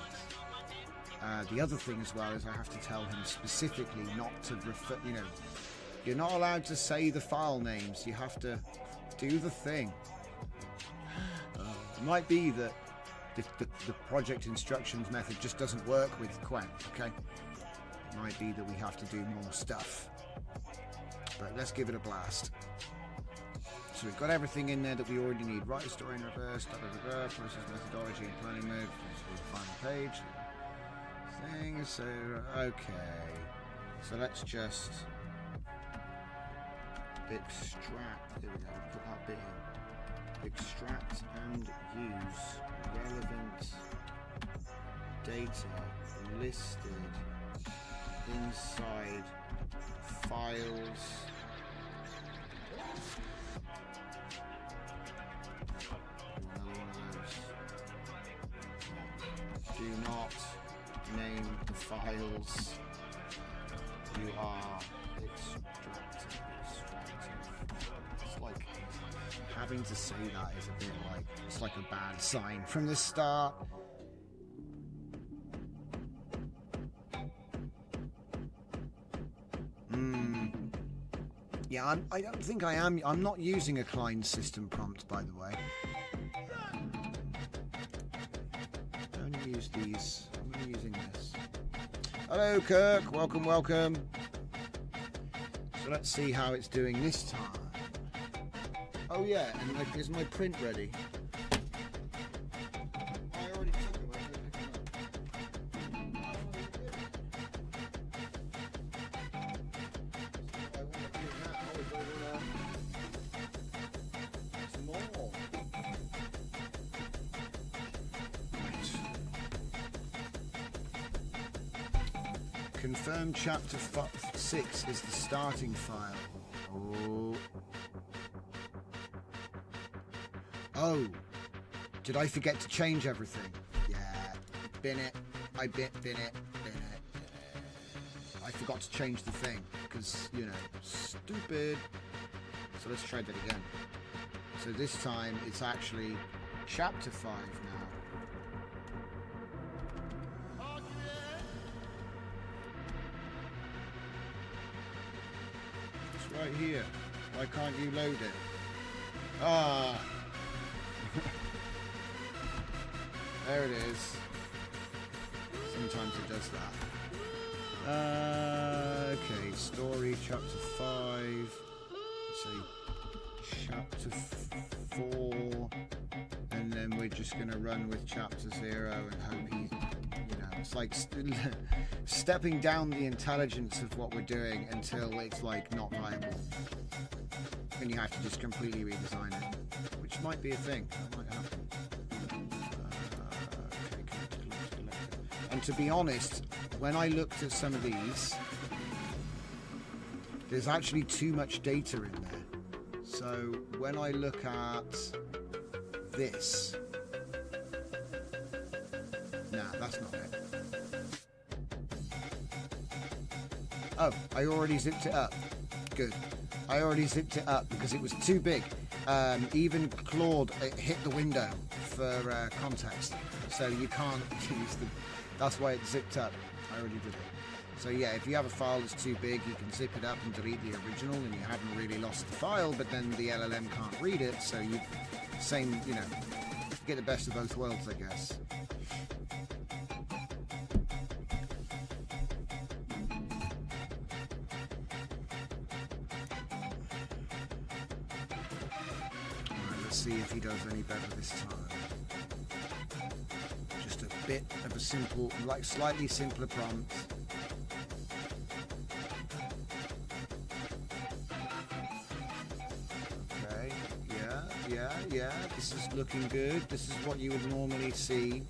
The other thing as well is I have to tell him specifically not to refer, you know, you're not allowed to say the file names, you have to do the thing. It might be that the project instructions method just doesn't work with Qwen, okay? It might be that we have to do more stuff. But let's give it a blast. So we've got everything in there that we already need. Write a story in reverse, process methodology and planning mode for the final page. Thing, so, okay. So let's just extract, there we go, put that bit in. Extract and use relevant data listed inside files. Do not name the files you are extracting. It's like having to say that is a bit like, it's like a bad sign from the start. Yeah, I don't think I am. I'm not using a Klein system prompt, by the way. I only use these. I'm only using this. Hello, Kirk. Welcome, welcome. So let's see how it's doing this time. Oh yeah, and like, is my print ready? I already took them. Confirm chapter 6 is the starting file. Oh, did I forget to change everything? Yeah, bin it. I bin it. I forgot to change the thing because, you know, stupid. So let's try that again. So this time it's actually chapter 5 now. Right here. Why can't you load it? Ah. There it is. Sometimes it does that. Okay, story chapter 5. Let's say chapter 4. And then we're just going to run with chapter 0 and hope he, you know, it's like stepping down the intelligence of what we're doing until it's like not viable. And you have to just completely redesign it, which might be a thing. That might happen. Okay, and to be honest, when I looked at some of these, there's actually too much data in there. So when I look at this, nah, that's not it. Oh, I already zipped it up. Good. I already zipped it up because it was too big. Even Claude, it hit the window for context. So you can't use the... That's why it zipped up. I already did it. So yeah, if you have a file that's too big, you can zip it up and delete the original, and you haven't really lost the file, but then the LLM can't read it, so you... Same, you know, get the best of both worlds, I guess. See if he does any better this time. Just a bit of a simple, like slightly simpler prompt. Okay, yeah, this is looking good. This is what you would normally see.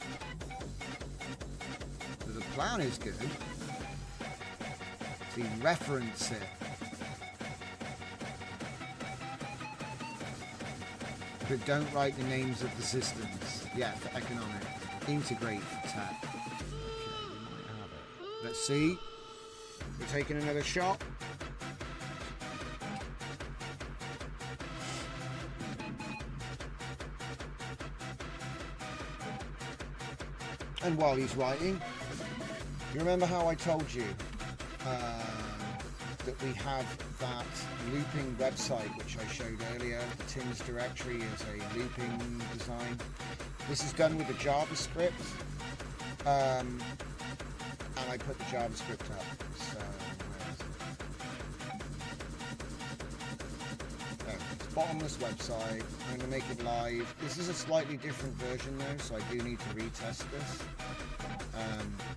The plan is good. So you reference it. But don't write the names of the systems. Yeah, for economic. Integrate for tech. Okay, we might have it. Let's see. We're taking another shot. And while he's writing, you remember how I told you that we have that looping website which I showed earlier. The TINS directory is a looping design. This is done with the JavaScript, and I put the JavaScript up. So it's bottomless website. I'm going to make it live. This is a slightly different version though, so I do need to retest this.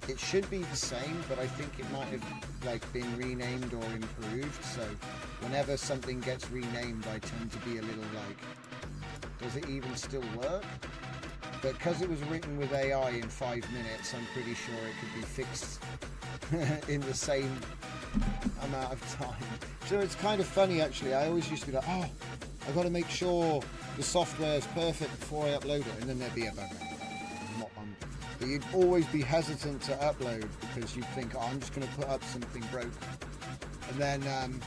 It should be the same, but I think it might have been renamed or improved. So whenever something gets renamed, I tend to be a little like, does it even still work? But because it was written with AI in 5 minutes, I'm pretty sure it could be fixed in the same amount of time. So it's kind of funny actually. I always used to be like, oh, I've got to make sure the software is perfect before I upload it, and then there'd be a bug. But you'd always be hesitant to upload because you'd think, oh, I'm just going to put up something broken. And then and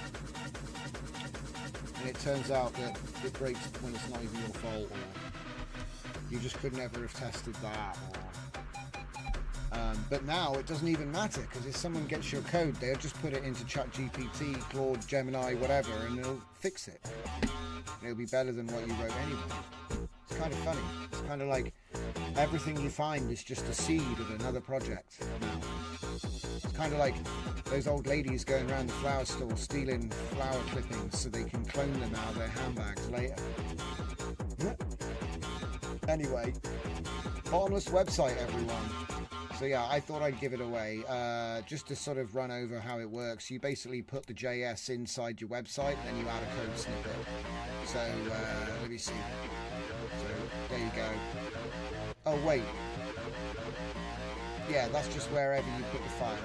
it turns out that it breaks when it's not even your fault, or you just could never have tested that. But now it doesn't even matter, because if someone gets your code, they'll just put it into ChatGPT, Claude, Gemini, whatever, and it'll fix it. It'll be better than what you wrote anyway. It's kind of funny. It's kind of like everything you find is just a seed of another project now. It's kind of like those old ladies going around the flower store stealing flower clippings so they can clone them out of their handbags later. Anyway, bottomless website, everyone. So yeah, I thought I'd give it away. Just to sort of run over how it works, you basically put the JS inside your website, then you add a code snippet. So let me see. So there you go. Oh wait. Yeah, that's just wherever you put the file.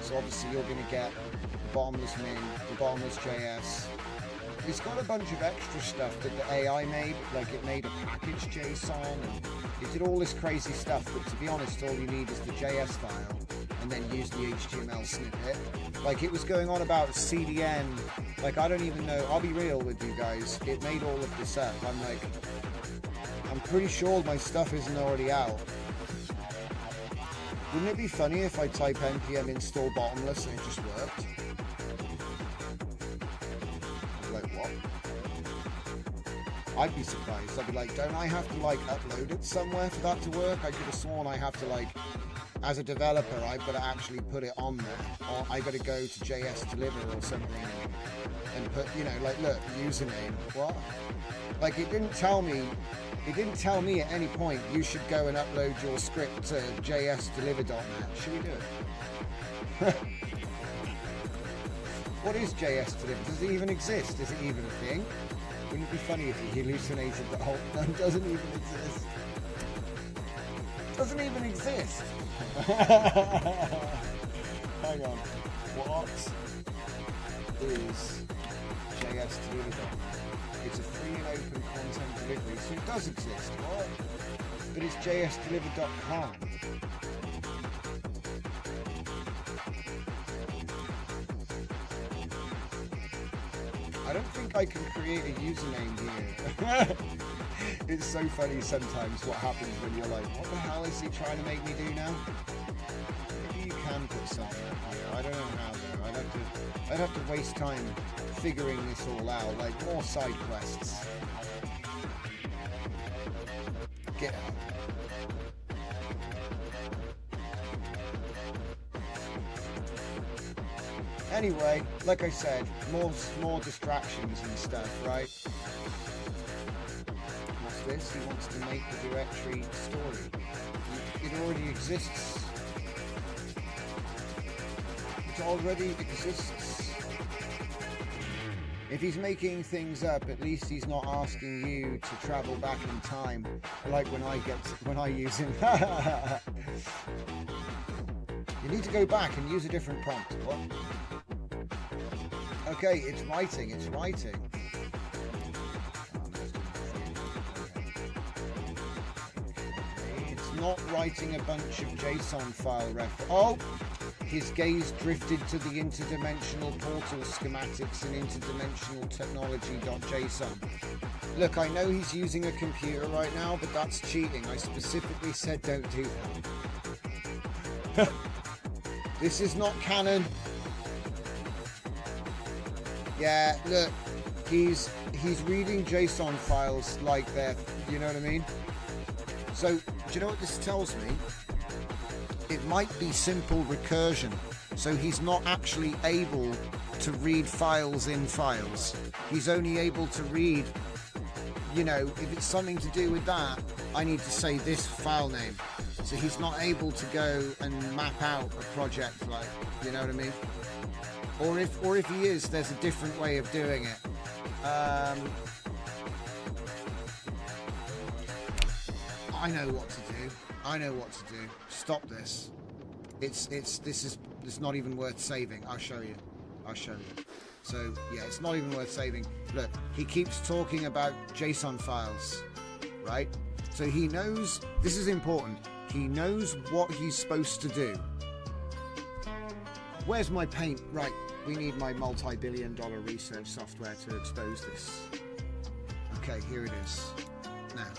So obviously you're going to get the bottomless min, the bottomless JS. It's got a bunch of extra stuff that the AI made, like it made a package JSON, and it did all this crazy stuff, but to be honest, all you need is the JS file, and then use the HTML snippet. Like, it was going on about CDN, like, I don't even know, I'll be real with you guys, it made all of this up. I'm like, I'm pretty sure my stuff isn't already out. Wouldn't it be funny if I type npm install bottomless and it just worked? Like, what? I'd be surprised. I'd be like, don't I have to like upload it somewhere for that to work? I could have sworn I have to, like, as a developer, I've got to actually put it on there, or I got to go to JS Deliver or something and put, you know, like, look, username. What? Like, it didn't tell me at any point you should go and upload your script to jsdeliver.net. Should we do it? What is JS Deliver? Does it even exist? Is it even a thing? Wouldn't it be funny if he hallucinated that whole thing doesn't even exist? Doesn't even exist. Hang on. What? is JS Deliver. It's a free and open content delivery, so it does exist, what? But it's jsdeliver.com. I don't think I can create a username here. It's so funny sometimes what happens when you're like, what the hell is he trying to make me do now? Maybe you can put something up here. I don't know how though. I'd have to waste time figuring this all out, like more side quests. Get out. Anyway, like I said, more distractions and stuff, right? What's this? He wants to make the directory story. It already exists. It already exists. If he's making things up, at least he's not asking you to travel back in time, like when I use him. You need to go back and use a different prompt. What? Okay, it's writing. It's not writing a bunch of JSON file ref. Oh! His gaze drifted to the interdimensional portal schematics and interdimensional technology.json. Look, I know he's using a computer right now, but that's cheating. I specifically said don't do that. This is not canon. Yeah, look, he's reading JSON files like they're, you know what I mean? So, do you know what this tells me? It might be simple recursion. So he's not actually able to read files in files. He's only able to read, you know, if it's something to do with that, I need to say this file name. So he's not able to go and map out a project, like, you know what I mean? Or if he is, there's a different way of doing it. I know what to do. Stop this. It's not even worth saving. I'll show you. So yeah, it's not even worth saving. Look, he keeps talking about JSON files, right? So he knows, this is important. He knows what he's supposed to do. Where's my paint? Right, we need my multi-billion-dollar research software to expose this. Okay, here it is. Now,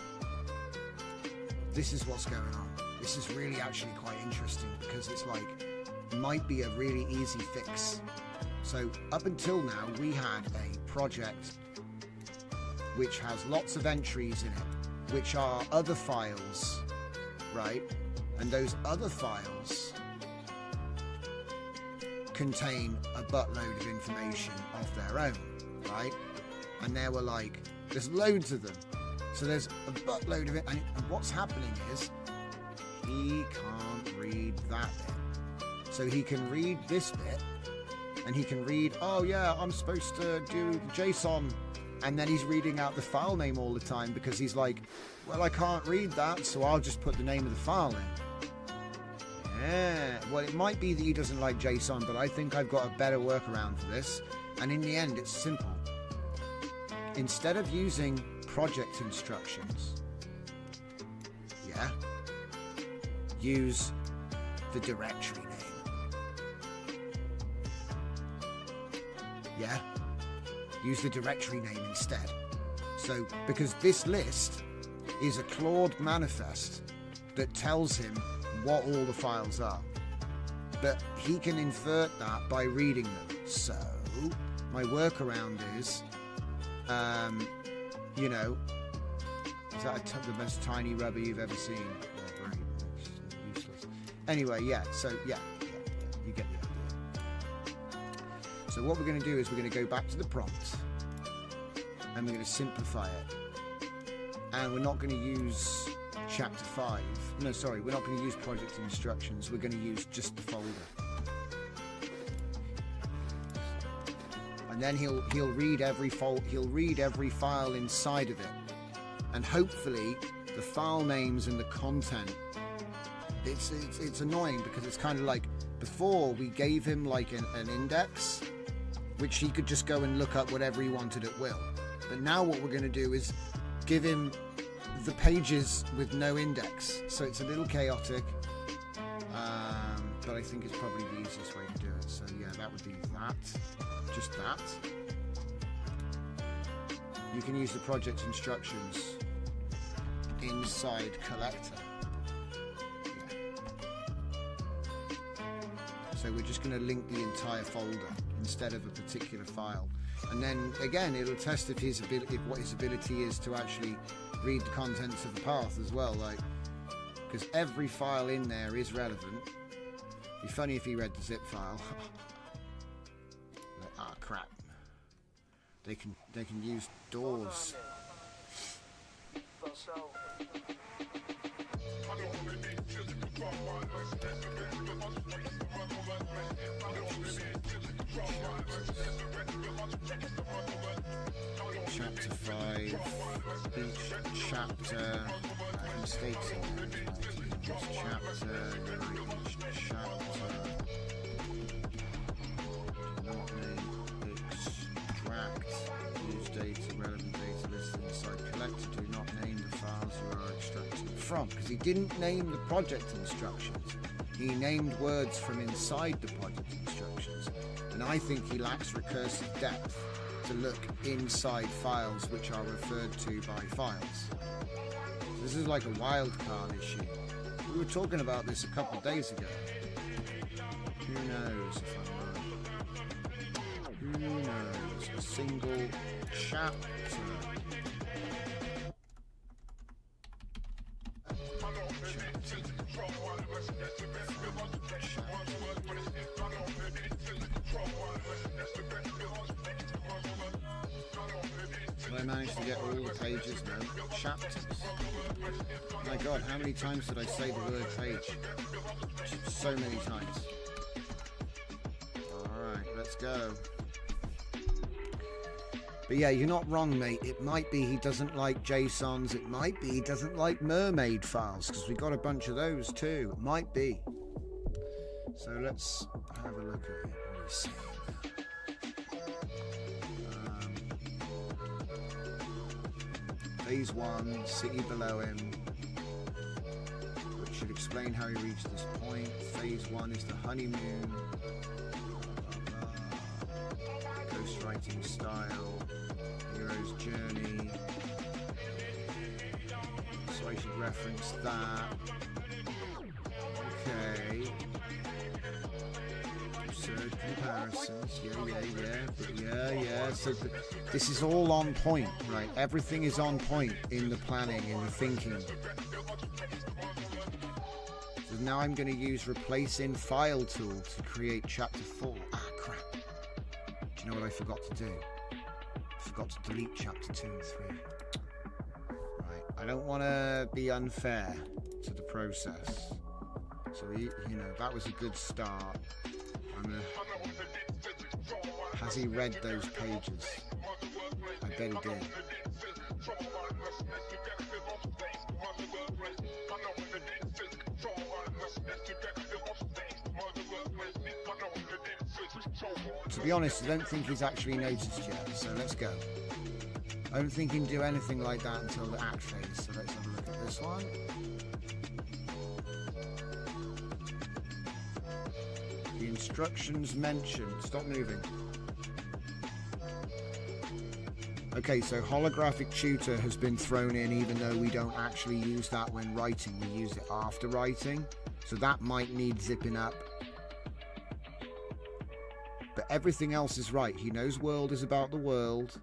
this is what's going on. This is really actually quite interesting because it's like, might be a really easy fix. So up until now, we had a project which has lots of entries in it, which are other files, right? And those other files contain a buttload of information of their own, right? And there were like, there's loads of them. So there's a buttload of it, and what's happening is he can't read that bit. So he can read this bit, and he can read, oh yeah, I'm supposed to do JSON, and then he's reading out the file name all the time because he's like, well, I can't read that, so I'll just put the name of the file in. Yeah, well, it might be that he doesn't like JSON, but I think I've got a better workaround for this. And in the end, it's simple. Instead of using project instructions, yeah, use the directory name. Yeah, use the directory name instead. So, because this list is a Claude manifest that tells him what all the files are, but he can invert that by reading them. So my workaround is, you know, is that the most tiny rubber you've ever seen? Oh, great. It's useless. Anyway, yeah, so yeah, you get the idea. So what we're going to do is we're going to go back to the prompt and we're going to simplify it, and we're not going to use chapter 5. No, sorry, we're not going to use project instructions. We're going to use just the folder. And then he'll read every file inside of it. And hopefully the file names and the content, it's annoying because it's kind of like, before we gave him like an index, which he could just go and look up whatever he wanted at will. But now what we're going to do is give him the pages with no index. So it's a little chaotic, but I think it's probably the easiest way to do it. So yeah, that would be that, just that. You can use the project instructions inside collector. So we're just going to link the entire folder instead of a particular file, and then again it'll test if his ability, what his ability is to actually read the contents of the path as well, like, because every file in there is relevant. It'd be funny if he read the zip file. Like, ah, crap. They can use doors. Chapter 5. Each chapter mistakes in each chapter. Each chapter. Not name extract. Use data, relevant data listed inside collector. Do not name the files you are extracting from, because he didn't name the project instructions. He named words from inside the project instructions, and I think he lacks recursive depth to look inside files which are referred to by files. This is like a wildcard issue. We were talking about this a couple of days ago. Who knows if I'm right? Who knows? A single chapter. Did I manage to get all the pages? No. Chapters. My God, how many times did I say the word page? So many times. Alright, let's go. But yeah, you're not wrong, mate. It might be he doesn't like JSONs. It might be he doesn't like mermaid files, because we got a bunch of those too. It might be. So let's have a look at it. What he's saying. Phase 1, city below him, which should explain how he reached this point. Phase 1 is the honeymoon. Ghostwriting style. Hero's journey. So I should reference that. Okay. Absurd comparisons. Yeah. So this is all on point, right? Everything is on point in the planning, in the thinking. So now I'm going to use replace in file tool to create chapter 4. Ah, crap. Do you know what I forgot to do? I forgot to delete chapter 2 and 3. Right. I don't want to be unfair to the process. So, you know, that was a good start. Has he read those pages? I bet he did. To be honest, I don't think he's actually noticed yet, so let's go. I don't think he can do anything like that until the act phase, so let's have a look at this one. The instructions mentioned. Stop moving. Okay, so holographic tutor has been thrown in, even though we don't actually use that when writing. We use it after writing. So that might need zipping up. But everything else is right. He knows world is about the world.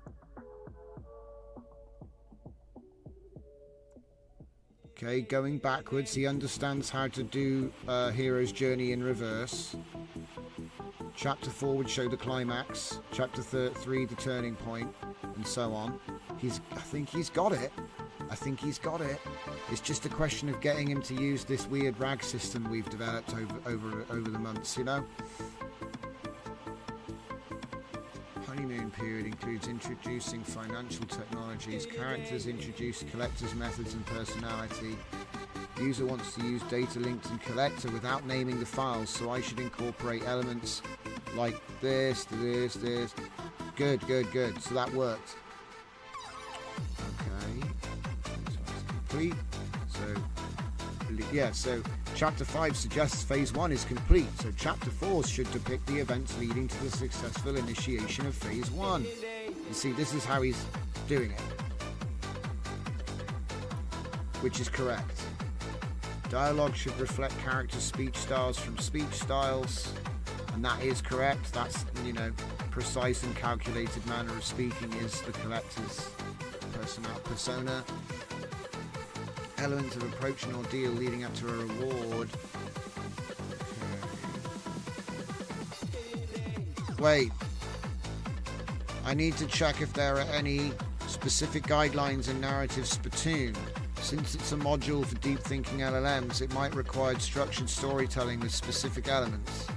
Okay, going backwards, he understands how to do hero's journey in reverse. Chapter 4 would show the climax. Chapter 3 the turning point, and so on. I think he's got it. It's just a question of getting him to use this weird RAG system we've developed over the months, you know. Honeymoon period includes introducing financial technologies. Characters introduce collectors' methods and personality. User wants to use data linked in collector without naming the files, so I should incorporate elements like this to this, this. Good. So that worked. Okay. This one's complete. So, yeah, so Chapter 5 suggests Phase 1 is complete. So Chapter 4 should depict the events leading to the successful initiation of Phase 1. You see, this is how he's doing it. Which is correct. Dialogue should reflect character speech styles from speech styles. And that is correct. That's, you know, precise and calculated manner of speaking is the collector's persona. Elements of approach and ordeal leading up to a reward. Okay. Wait. I need to check if there are any specific guidelines in Narrative Spittoon. Since it's a module for deep thinking LLMs, it might require structured storytelling with specific elements.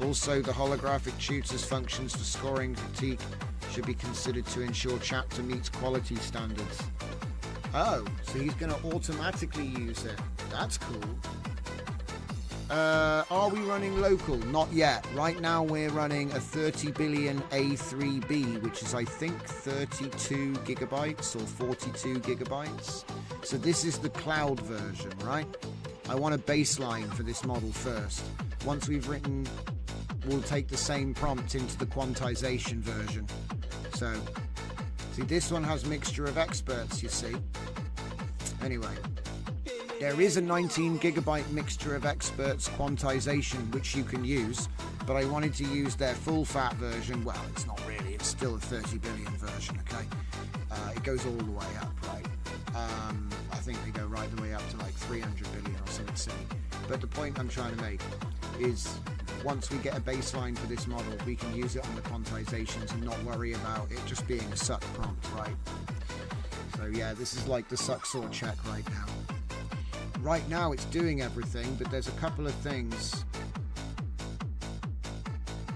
Also, the holographic tutor's functions for scoring critique should be considered to ensure chapter meets quality standards. Oh, so he's going to automatically use it. That's cool. Are we running local? Not yet. Right now we're running a 30 billion A3B, which is I think 32 gigabytes or 42 gigabytes. So this is the cloud version, right? I want a baseline for this model first. Once we've written, we'll take the same prompt into the quantization version. So, see, this one has mixture of experts, you see. Anyway, there is a 19 gigabyte mixture of experts quantization which you can use, but I wanted to use their full fat version. Well, it's not really, it's still a 30 billion version, okay? It goes all the way up, right? I think they go right the way up to like 300 billion or something silly. But the point I'm trying to make is once we get a baseline for this model, we can use it on the quantizations and not worry about it just being a suck prompt, right? So yeah, this is like the suck sort check right now. Right now it's doing everything, but there's a couple of things.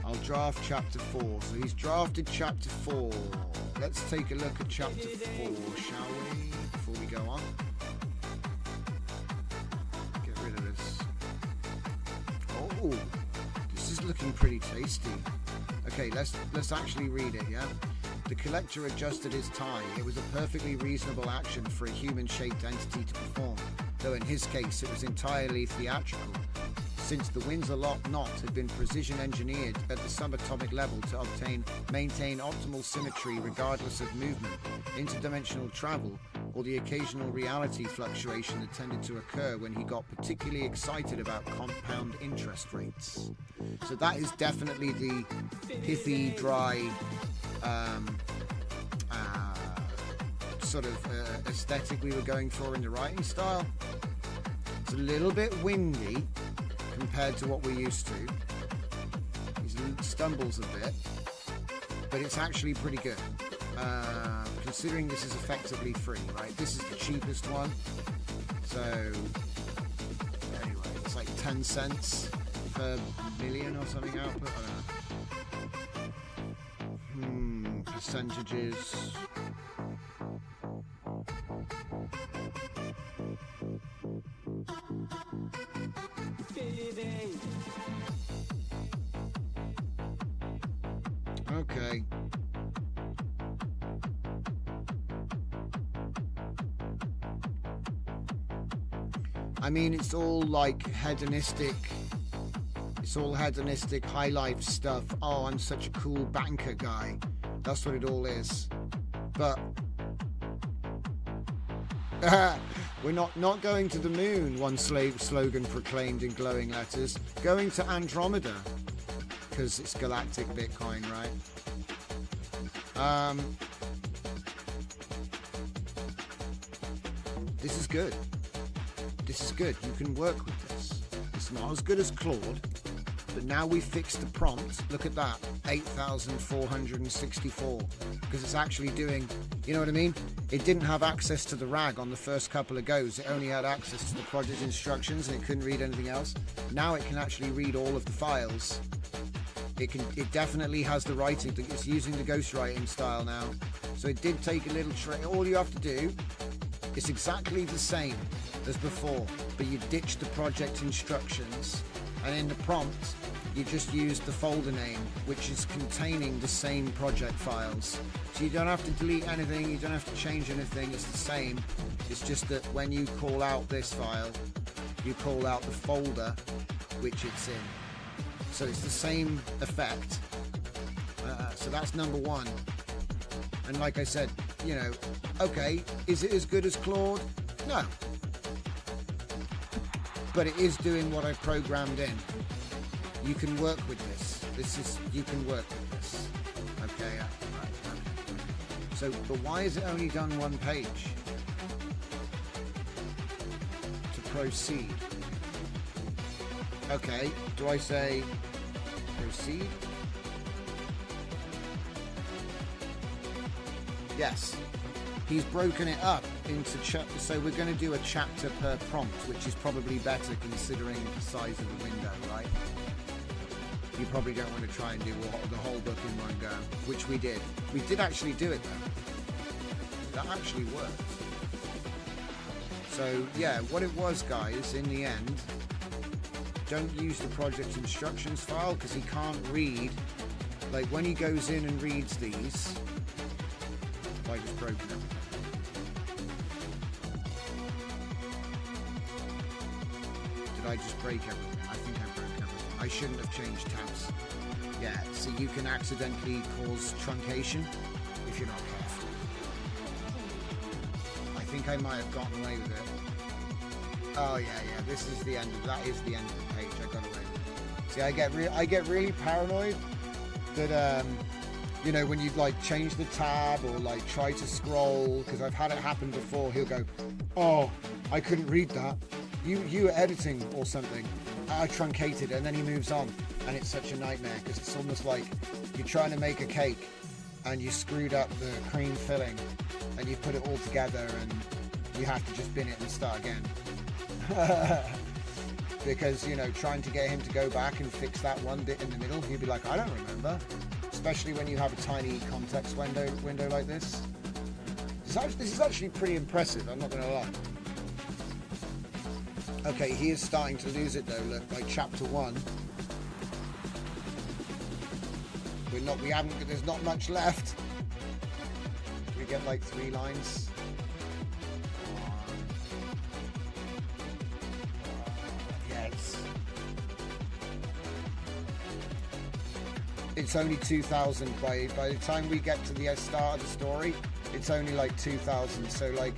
I'll draft chapter 4. So he's drafted chapter 4. Let's take a look at chapter 4, shall we? Before we go on. Get rid of this. Oh, this is looking pretty tasty. Okay, let's actually read it, yeah? The collector adjusted his tie. It was a perfectly reasonable action for a human-shaped entity to perform, though in his case it was entirely theatrical, since the Windsor knot had been precision engineered at the subatomic level to maintain optimal symmetry regardless of movement, interdimensional travel, or the occasional reality fluctuation that tended to occur when he got particularly excited about compound interest rates. So that is definitely the pithy, dry, sort of aesthetic we were going for in the writing style. It's a little bit windy compared to what we're used to. He stumbles a bit, but it's actually pretty good. Considering this is effectively free, right? This is the cheapest one. So, anyway, it's like 10 cents per million or something output. I don't know. Percentages. Okay. I mean, it's all like hedonistic. It's all hedonistic high life stuff. Oh, I'm such a cool banker guy. That's what it all is. But we're not going to the moon, one slogan proclaimed in glowing letters. Going to Andromeda. Because it's galactic Bitcoin, right? This is good. This is good. You can work with this. It's not as good as Claude, but now we fixed the prompt. Look at that, 8,464. Because it's actually doing, you know what I mean? It didn't have access to the RAG on the first couple of goes. It only had access to the project instructions and it couldn't read anything else. Now it can actually read all of the files. It definitely has the writing. It's using the ghostwriting style now. So it did take a little all you have to do is exactly the same as before, but you ditch the project instructions, and in the prompt you just use the folder name, which is containing the same project files. So you don't have to delete anything, you don't have to change anything, it's the same. It's just that when you call out this file, you call out the folder which it's in. So it's the same effect. So that's number one. And like I said, you know, okay, is it as good as Claude? No. But it is doing what I programmed in. You can work with this. You can work with this. Okay, right. So, but why is it only done one page? To proceed. Okay, do I say proceed? Yes. He's broken it up into chapters, so we're going to do a chapter per prompt, which is probably better considering the size of the window, right? You probably don't want to try and do the whole book in one go, which we did. We did actually do it though. That actually worked. So yeah, what it was, guys, in the end, don't use the project instructions file because he can't read. Like when he goes in and reads these, I just broke them. Did I just break everything? I think I broke everything. I shouldn't have changed tabs. Yeah, so you can accidentally cause truncation if you're not careful. I think I might have gotten away with it. Oh yeah, this is the end of that is the end of the page. I got away with it. See, I get really paranoid that you know, when you like change the tab or like try to scroll, because I've had it happen before. He'll go, "Oh, I couldn't read that. You were editing or something. I truncated," and then he moves on, and it's such a nightmare because it's almost like you're trying to make a cake and you screwed up the cream filling, and you put it all together, and you have to just bin it and start again. Because, you know, trying to get him to go back and fix that one bit in the middle, he'd be like, "I don't remember." Especially when you have a tiny context window like this. This is actually pretty impressive, I'm not going to lie. Okay, he is starting to lose it though. Look, like chapter 1. There's not much left. We get like 3 lines. It's only 2,000 by the time we get to the start of the story. It's only like 2,000. So like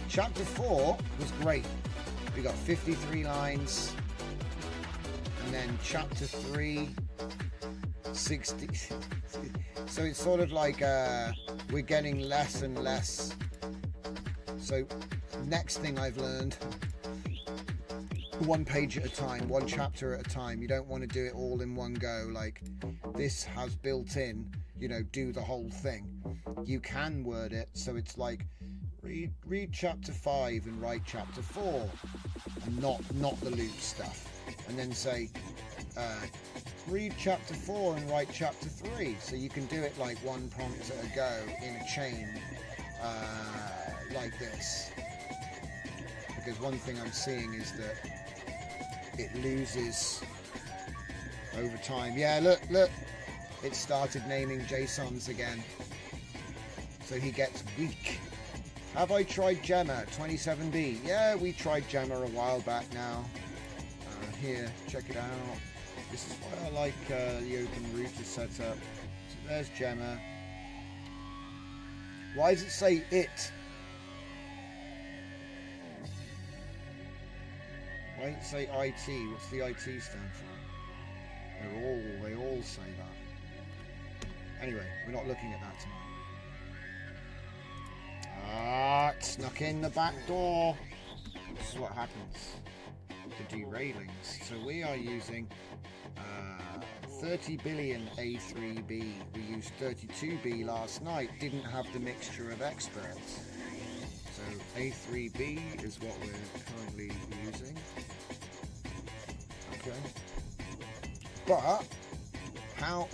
chapter 4 was great. We got 53 lines, and then chapter 3 60. So it's sort of like we're getting less and less. So next thing I've learned, one page at a time, one chapter at a time. You don't want to do it all in one go. Like this has built in, you know, do the whole thing. You can word it so it's like read chapter 5 and write chapter 4, and not the loop stuff, and then say read chapter 4 and write chapter 3. So you can do it like one prompt at a go in a chain, like this. Because one thing I'm seeing is that it loses over time. Yeah, look, it started naming JSONs again. So he gets weak. Have I tried Gemma 27B? Yeah, we tried Gemma a while back now. Here, check it out. This is why I like the open router setup. So there's Gemma. Why does it say it? Why does it say IT? What's the IT stand for? They all say that. Anyway, we're not looking at that tonight. Ah, it snuck in the back door. This is what happens. The derailings. So we are using 30 billion A3B. We used 32B last night. Didn't have the mixture of experts. So A3B is what we're currently using. Okay. But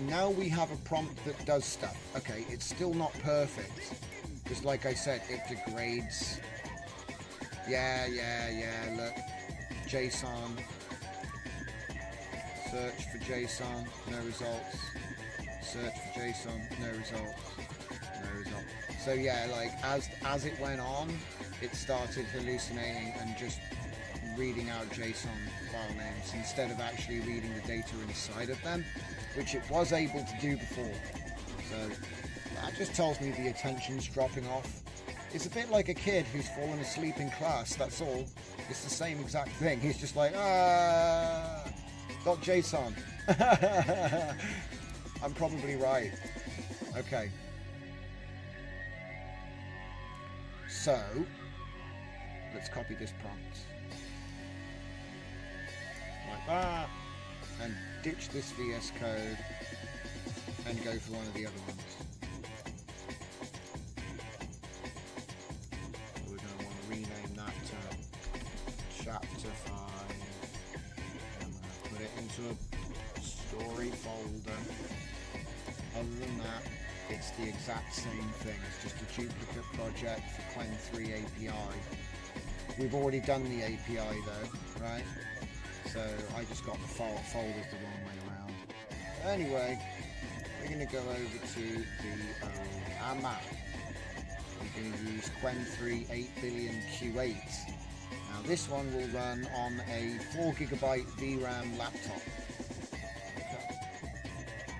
now we have a prompt that does stuff. Okay, it's still not perfect. Because like I said, it degrades. Yeah, look. JSON. Search for JSON, no results. Search for JSON, no results. No result. So yeah, like as it went on, it started hallucinating and just reading out JSON file names instead of actually reading the data inside of them, which it was able to do before. So that just tells me the attention's dropping off. It's a bit like a kid who's fallen asleep in class, that's all. It's the same exact thing. He's just like, .json. I'm probably right. Okay. So, let's copy this prompt. Like that. And ditch this VS Code and go for one of the other ones. We're going to want to rename that to Chapter 5. I'm going to put it into a story folder. Other than that, it's the exact same thing. It's just a duplicate project for Qwen3 API. We've already done the API though, right? So I just got the folders the wrong way around. Anyway, we're going to go over to our map. We're going to use Qwen3 8 billion Q8. Now this one will run on a 4GB VRAM laptop. Okay.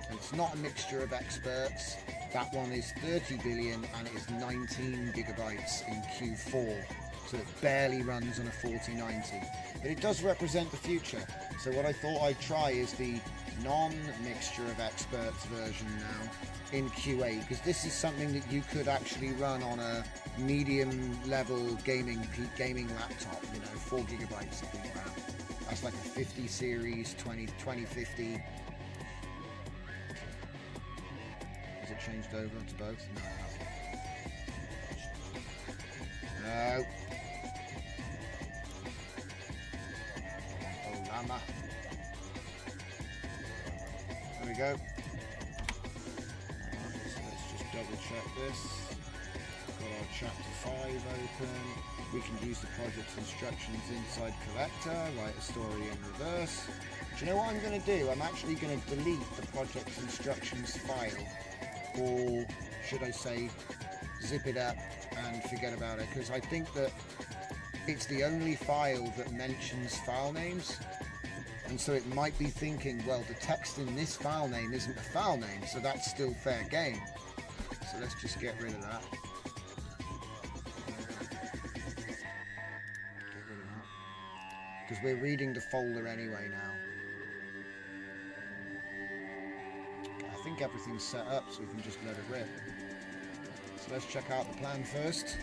And it's not a mixture of experts. That one is 30 billion and it is 19 gigabytes in Q4. So it barely runs on a 4090. But it does represent the future. So what I thought I'd try is the non-mixture of experts version now in Q8, because this is something that you could actually run on a medium level gaming laptop, you know, 4 gigabytes of VRAM. That's like a 50 series 2050. Has it changed over to both? No, it hasn't. No. Oh, llama. There we go. So let's just double check this. Got our chapter 5 open. We can use the project's instructions inside collector, write a story in reverse. Do you know what I'm going to do? I'm actually going to delete the project's instructions file, or should I say zip it up and forget about it, because I think that it's the only file that mentions file names. And so it might be thinking, well, the text in this file name isn't a file name, so that's still fair game. So let's just get rid of that. Get rid of that. Because we're reading the folder anyway now. I think everything's set up, so we can just let it rip. So let's check out the plan first.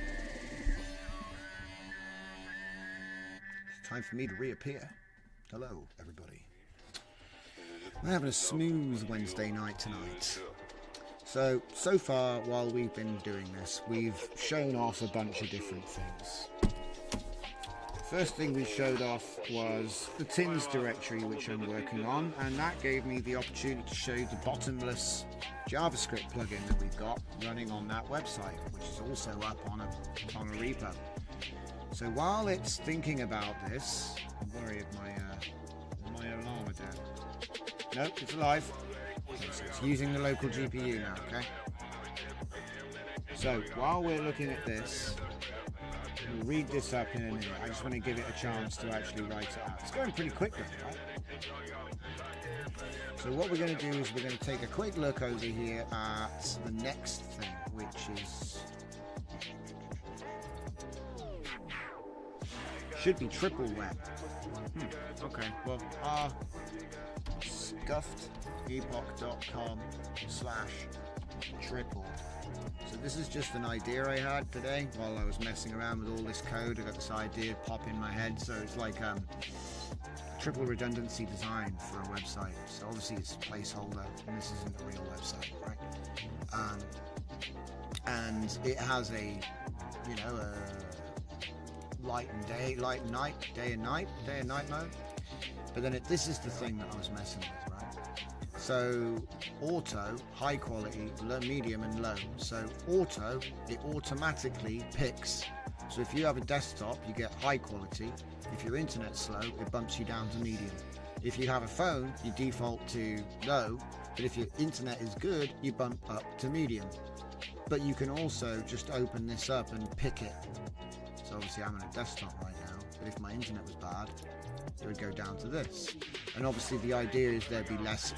It's time for me to reappear. Hello, everybody. We're having a smooth Wednesday night tonight. So far, while we've been doing this, we've shown off a bunch of different things. First thing we showed off was the TINS directory, which I'm working on, and that gave me the opportunity to show you the bottomless JavaScript plugin that we've got running on that website, which is also up on a repo. So while it's thinking about this, I'm worried my alarm is down. Nope, it's alive. Okay, so it's using the local GPU now, okay? So while we're looking at this, we'll read this up in a minute. I just want to give it a chance to actually write it out. It's going pretty quickly, right? So what we're going to do is we're going to take a quick look over here at the next thing, which is should be triple web. Okay, well, scuffedepoch.com/triple. So this is just an idea I had today while I was messing around with all this code. I got this idea pop in my head, so it's like triple redundancy design for a website. So obviously it's a placeholder, and this isn't a real website, right? And it has a, you know, a light and day, light and night, day and night mode. But then this is the thing that I was messing with, right? So auto, high quality, low, medium and low. So auto, it automatically picks. So if you have a desktop, you get high quality. If your internet's slow, it bumps you down to medium. If you have a phone, you default to low, but if your internet is good, you bump up to medium. But you can also just open this up and pick it. So obviously I'm on a desktop right now, but if my internet was bad, it would go down to this. And obviously the idea is there'd be less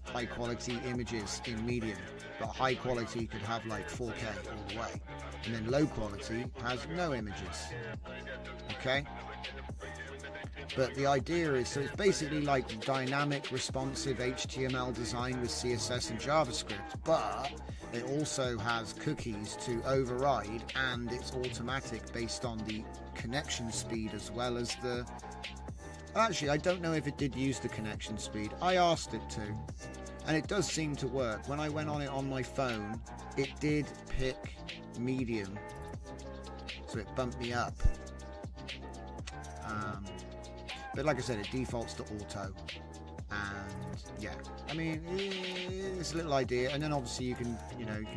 high quality images in medium, but high quality could have like 4K all the way, and then low quality has no images. Okay, but the idea is, so it's basically like dynamic responsive HTML design with CSS and JavaScript, but it also has cookies to override, and it's automatic based on the connection speed as well as the... Actually, I don't know if it did use the connection speed. I asked it to, and it does seem to work. When I went on it on my phone, it did pick medium, so it bumped me up. But like I said, it defaults to auto, and yeah, I mean, it's a little idea. And then obviously you can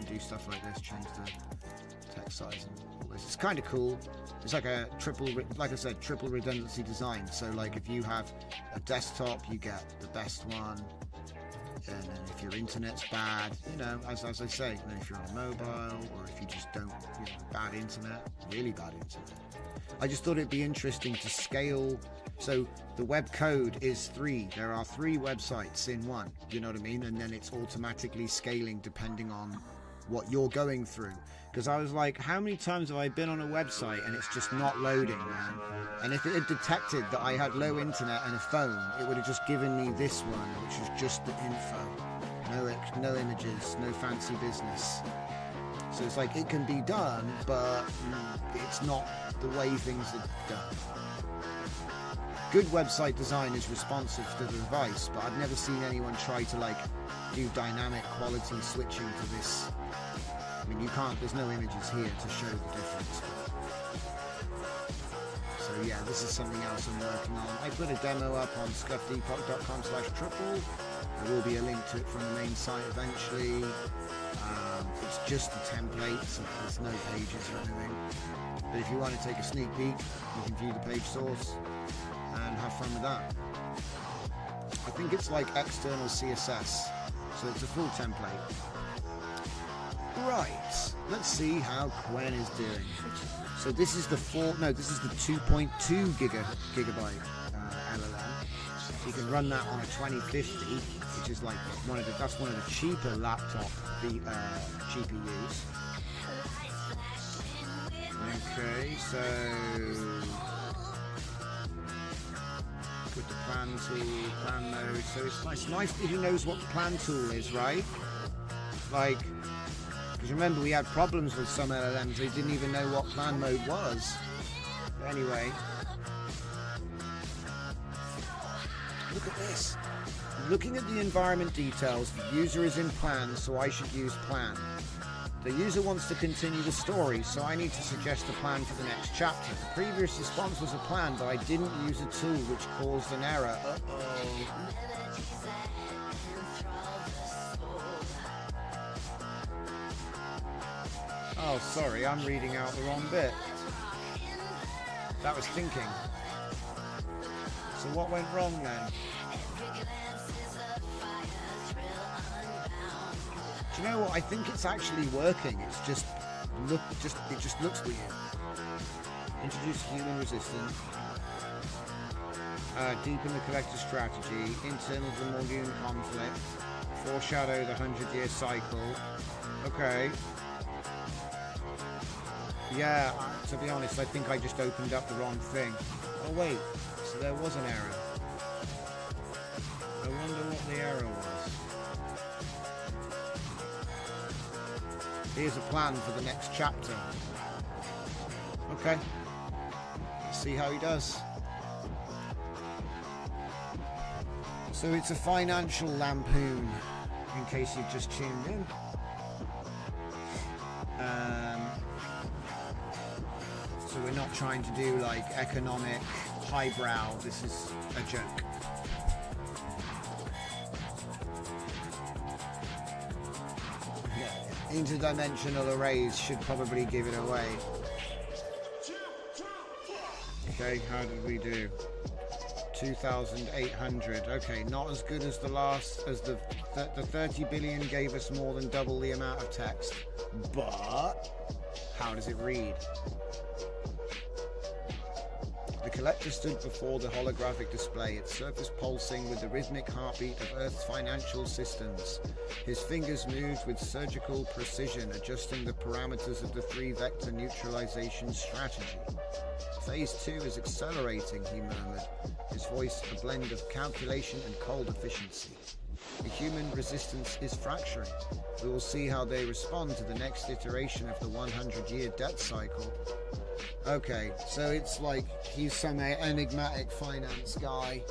do stuff like this, change the text size and all this. It's kind of cool. It's like a triple redundancy design. So like if you have a desktop, you get the best one, and then if your internet's bad, as I say, and then if you're on mobile, or if you just don't, bad internet, really bad internet. I just thought it'd be interesting to scale. So the web code is 3. There are 3 websites in one, you know what I mean? And then it's automatically scaling depending on what you're going through. Because I was like, how many times have I been on a website and it's just not loading, man? And if it had detected that I had low internet and a phone, it would have just given me this one, which was just the info. No images, no fancy business. So it's like, it can be done, but it's not the way things are done. Good website design is responsive to the device, but I've never seen anyone try to do dynamic quality switching to this. I mean, you can't, there's no images here to show the difference. So yeah, this is something else I'm working on. I put a demo up on scuffedepoch.com/triple. There will be a link to it from the main site eventually. It's just a template, so there's no pages or anything. But if you want to take a sneak peek, you can view the page source and have fun with that. I think it's like external CSS, so it's a full template. Right, let's see how Qwen is doing. So this is the 2.2 gigabyte LLM. So you can run that on a 2050, which is like that's one of the cheaper laptop GPUs. Okay, so with the plan tool, plan mode. So it's nice that he knows what the plan tool is, right? Like, because remember we had problems with some LLMs, they didn't even know what plan mode was. But anyway, look at this. Looking at the environment details, the user is in plan, so I should use plan. The user wants to continue the story, so I need to suggest a plan for the next chapter. The previous response was a plan, but I didn't use a tool which caused an error. Oh, sorry, I'm reading out the wrong bit. That was thinking. So what went wrong then? Do you know what? I think it's actually working. It just looks weird. Introduce human resistance. Deepen the collector strategy. Internal Demogorgon conflict. Foreshadow the 100-year cycle. Okay. Yeah, to be honest, I think I just opened up the wrong thing. Oh wait, so there was an error. I wonder what the error was. Here's a plan for the next chapter. Okay. Let's see how he does. So it's a financial lampoon, in case you've just tuned in. So we're not trying to do like economic highbrow. This is a joke. Yeah. Interdimensional arrays should probably give it away. Okay, how did we do? 2,800. Okay, not as good as the last, as the 30 billion gave us more than double the amount of text. But how does it read? The collector stood before the holographic display, its surface pulsing with the rhythmic heartbeat of Earth's financial systems. His fingers moved with surgical precision, adjusting the parameters of the 3-vector neutralization strategy. Phase 2 is accelerating, he murmured, his voice a blend of calculation and cold efficiency. The human resistance is fracturing. We will see how they respond to the next iteration of the 100-year debt cycle. Okay, so it's like he's some enigmatic finance guy.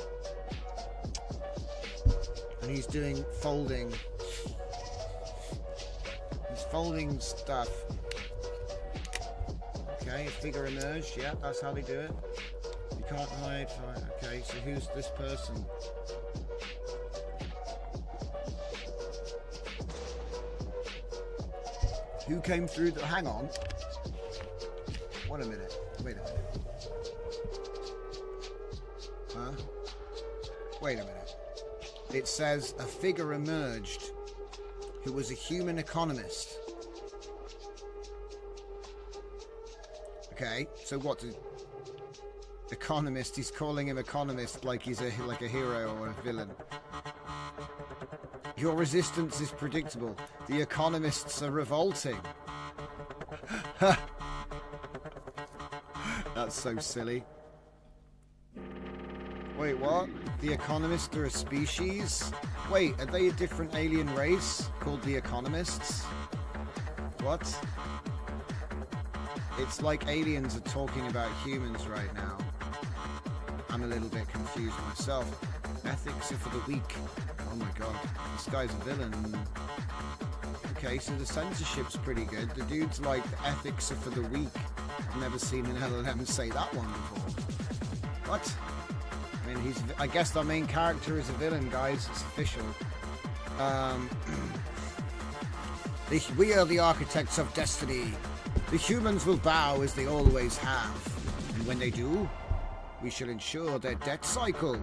And he's doing folding. He's folding stuff. Okay, a figure emerged. Yeah, that's how they do it. You can't hide. Okay, so who's this person? Who came through the... Hang on. Wait a minute. Wait a minute. Huh? Wait a minute. It says a figure emerged who was a human economist. Okay, so what? Economist? He's calling him economist like he's a hero or a villain. Your resistance is predictable. The economists are revolting. That's so silly. Wait, what? The economists are a species? Wait, are they a different alien race called the economists? What? It's like aliens are talking about humans right now. I'm a little bit confused myself. Ethics are for the weak. Oh my god, this guy's a villain. Okay, so the censorship's pretty good. The dude's like, the ethics are for the weak. I've never seen an LLM say that one before. What? I mean, I guess the main character is a villain, guys. It's official. We are the architects of destiny. The humans will bow as they always have. And when they do, we shall ensure their debt cycle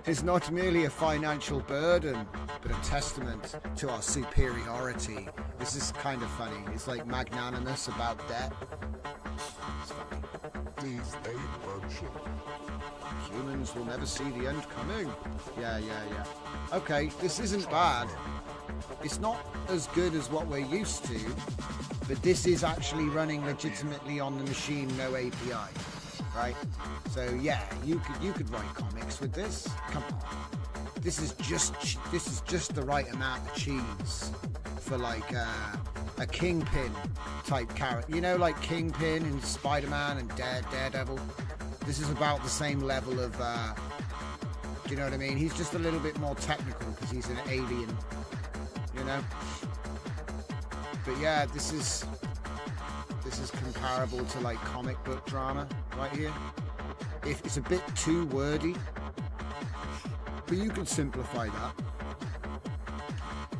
is not merely a financial burden, but a testament to our superiority. This is kind of funny. It's like magnanimous about debt. It's funny. Humans will never see the end coming. Yeah. Okay, this isn't bad. It's not as good as what we're used to, but this is actually running legitimately on the machine, no API. Right? So yeah, you could write comics with this. Come on. This is just the right amount of cheese for like a Kingpin type character. You know, like Kingpin in Spider-Man and Daredevil. This is about the same level of do you know what I mean? He's just a little bit more technical because he's an alien, you know? But yeah, this is comparable to like comic book drama right here. If it's a bit too wordy, but you can simplify that.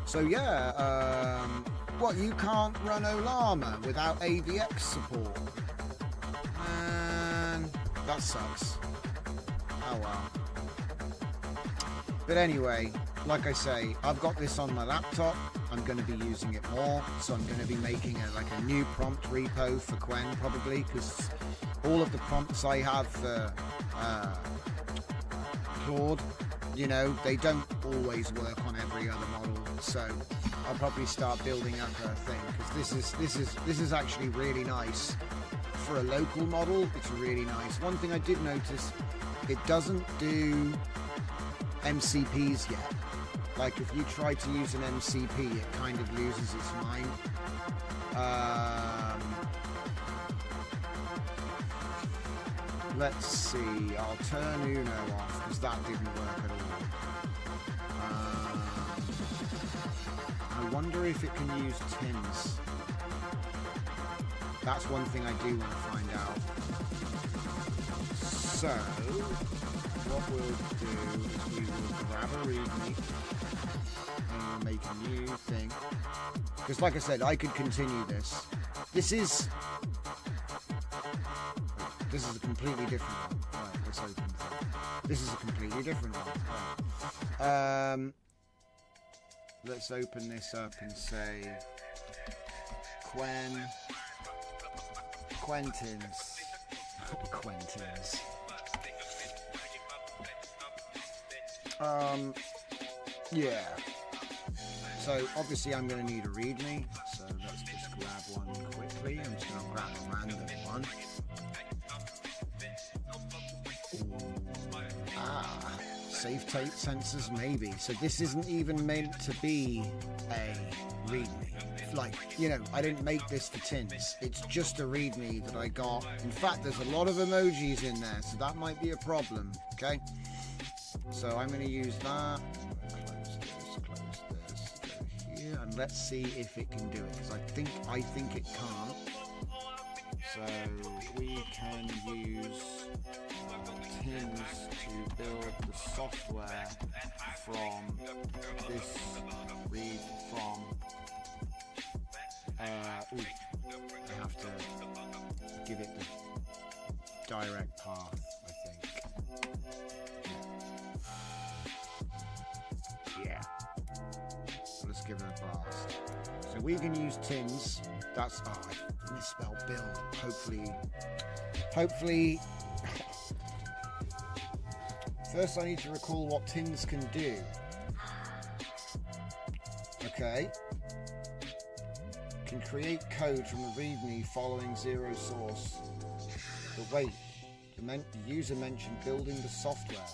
So yeah, what, you can't run Olama without AVX support? Man, that sucks. Oh well. But anyway, like I say, I've got this on my laptop. I'm going to be using it more, so I'm going to be making a new prompt repo for Qwen probably, because all of the prompts I have for Claude, you know, they don't always work on every other model. So I'll probably start building up a thing, because this is actually really nice for a local model. It's really nice. One thing I did notice, it doesn't do MCPs yet. Like if you try to use an MCP, it kind of loses its mind. Let's see, I'll turn Uno off because that didn't work at all. I wonder if it can use TINS. That's one thing I do want to find out. So, what we'll do is we will grab a README and we'll make a new thing. Because like I said, I could continue this. This is a completely different one. Right, let's open This is a completely different one. Let's open this up and say Qwen3. Qwen3s. Yeah. So obviously I'm going to need a README. So let's just grab one quickly. I'm just going to grab a random one. Safe tape sensors, maybe. So this isn't even meant to be a README. Like, you know, I didn't make this for TINS. It's just a README that I got. In fact, there's a lot of emojis in there, so that might be a problem. Okay. So I'm going to use that. Close this, go here, and let's see if it can do it. Because I think it can't. So we can use TINS to build the software from this read from. I have to give it the direct path, I think. Yeah. Let's give it a blast. So we can use TINS. That's I misspelled build. Hopefully. First I need to recall what TINS can do. Okay. Can create code from a README following zero source. But wait, the user mentioned building the software.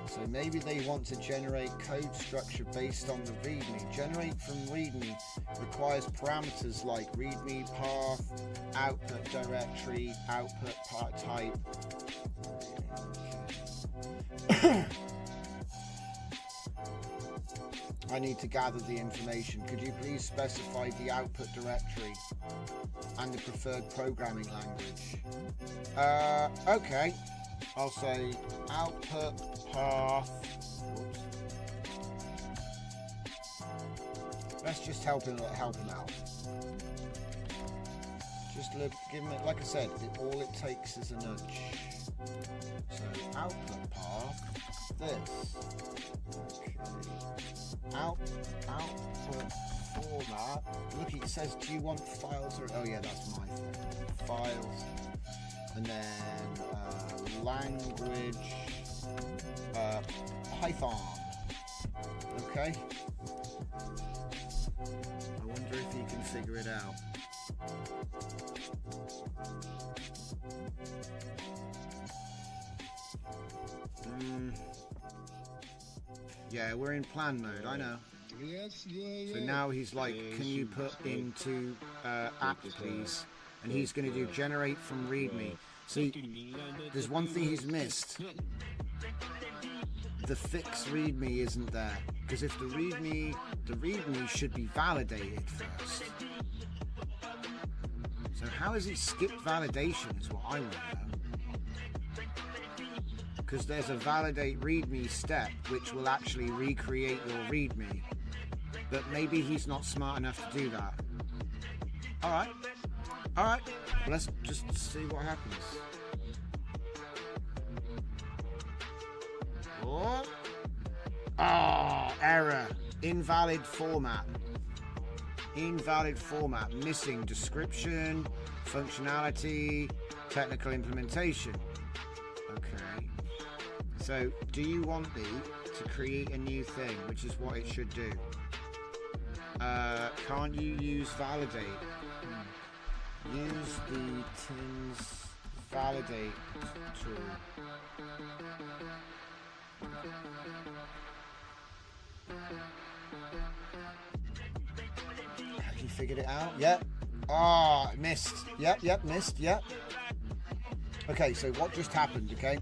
So maybe they want to generate code structure based on the README. Generate from README requires parameters like README path, output directory, output part type. I need to gather the information. Could you please specify the output directory and the preferred programming language? Okay. I'll say output path. Whoops. Let's just help him out. Just give him, like I said, all it takes is a nudge. So output path, this. Okay. Output format. Look, it says, do you want files or? Oh yeah, that's my thing. Files, and then language, Python. Okay. I wonder if he can figure it out. Yeah, we're in plan mode, I know. So now he's like, can you put into app please? And he's going to do generate from README. See, there's one thing he's missed. The fix README isn't there. Because if the README should be validated first. So how has he skipped validation is what I want to know. Because there's a validate README step which will actually recreate your README, but maybe he's not smart enough to do that. Alright, let's just see what happens. What? Oh, error, invalid format, missing description, functionality, technical implementation. Okay. So, do you want me to create a new thing, which is what it should do? Can't you use validate? Use the TINS validate tool. Have you figured it out? Yep. Ah, missed. Yep, missed. Yep. Okay, so what just happened? Okay.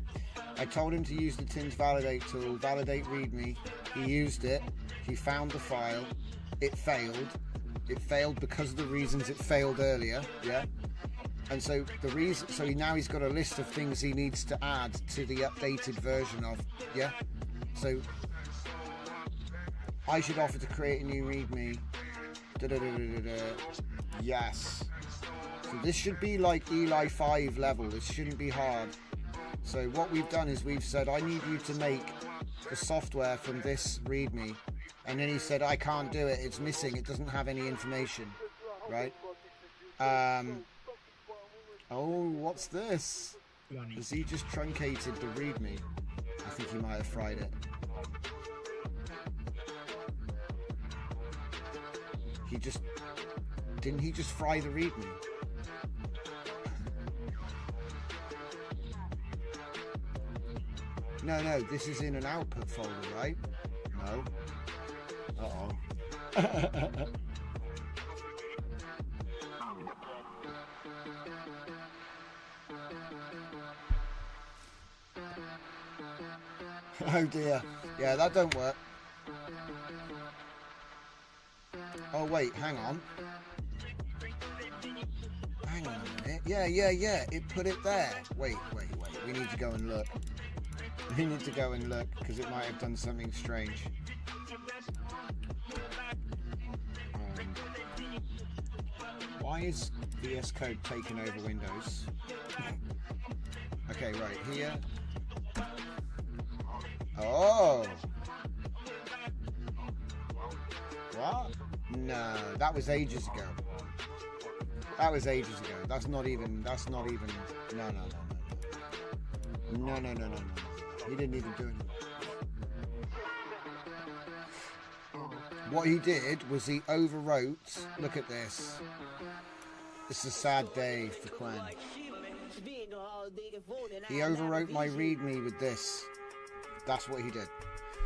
I told him to use the TINS validate tool, validate README. He used it. He found the file. It failed. It failed because of the reasons it failed earlier. Yeah. And so now he's got a list of things he needs to add to the updated version of. Yeah. So I should offer to create a new README. Yes. So this should be like Eli 5 level. This shouldn't be hard. So what we've done is we've said, I need you to make the software from this README. And then he said, I can't do it. It's missing. It doesn't have any information. Right? Oh, what's this? Has he just truncated the README? I think he might have fried it. Didn't he just fry the README? No, this is in an output folder, right? No. Uh-oh. Oh dear. Yeah, that don't work. Oh wait, hang on. Hang on a minute. Yeah. It put it there. Wait. We need to go and look. We need to go and look because it might have done something strange. Why is VS Code taking over Windows? Okay, right here. Oh. What? No, that was ages ago. That's not even, no. He didn't even do it. What he did was he overwrote, look at this. It's a sad day for Qwen. He overwrote my README with this. That's what he did.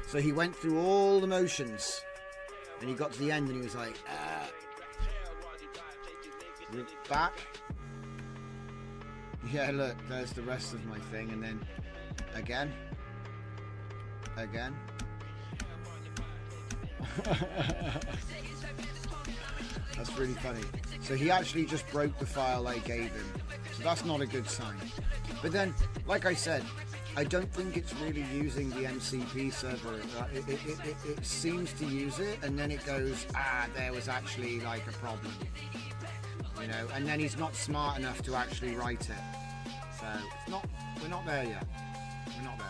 So he went through all the motions and he got to the end and he was like, back. Yeah, look, there's the rest of my thing, and then again. That's really funny. So he actually just broke the file I gave him. So that's not a good sign. But then, like I said, I don't think it's really using the MCP server. It seems to use it, and then it goes, there was actually like a problem. You know, and then he's not smart enough to actually write it. So it's not, we're not there yet. We're not there.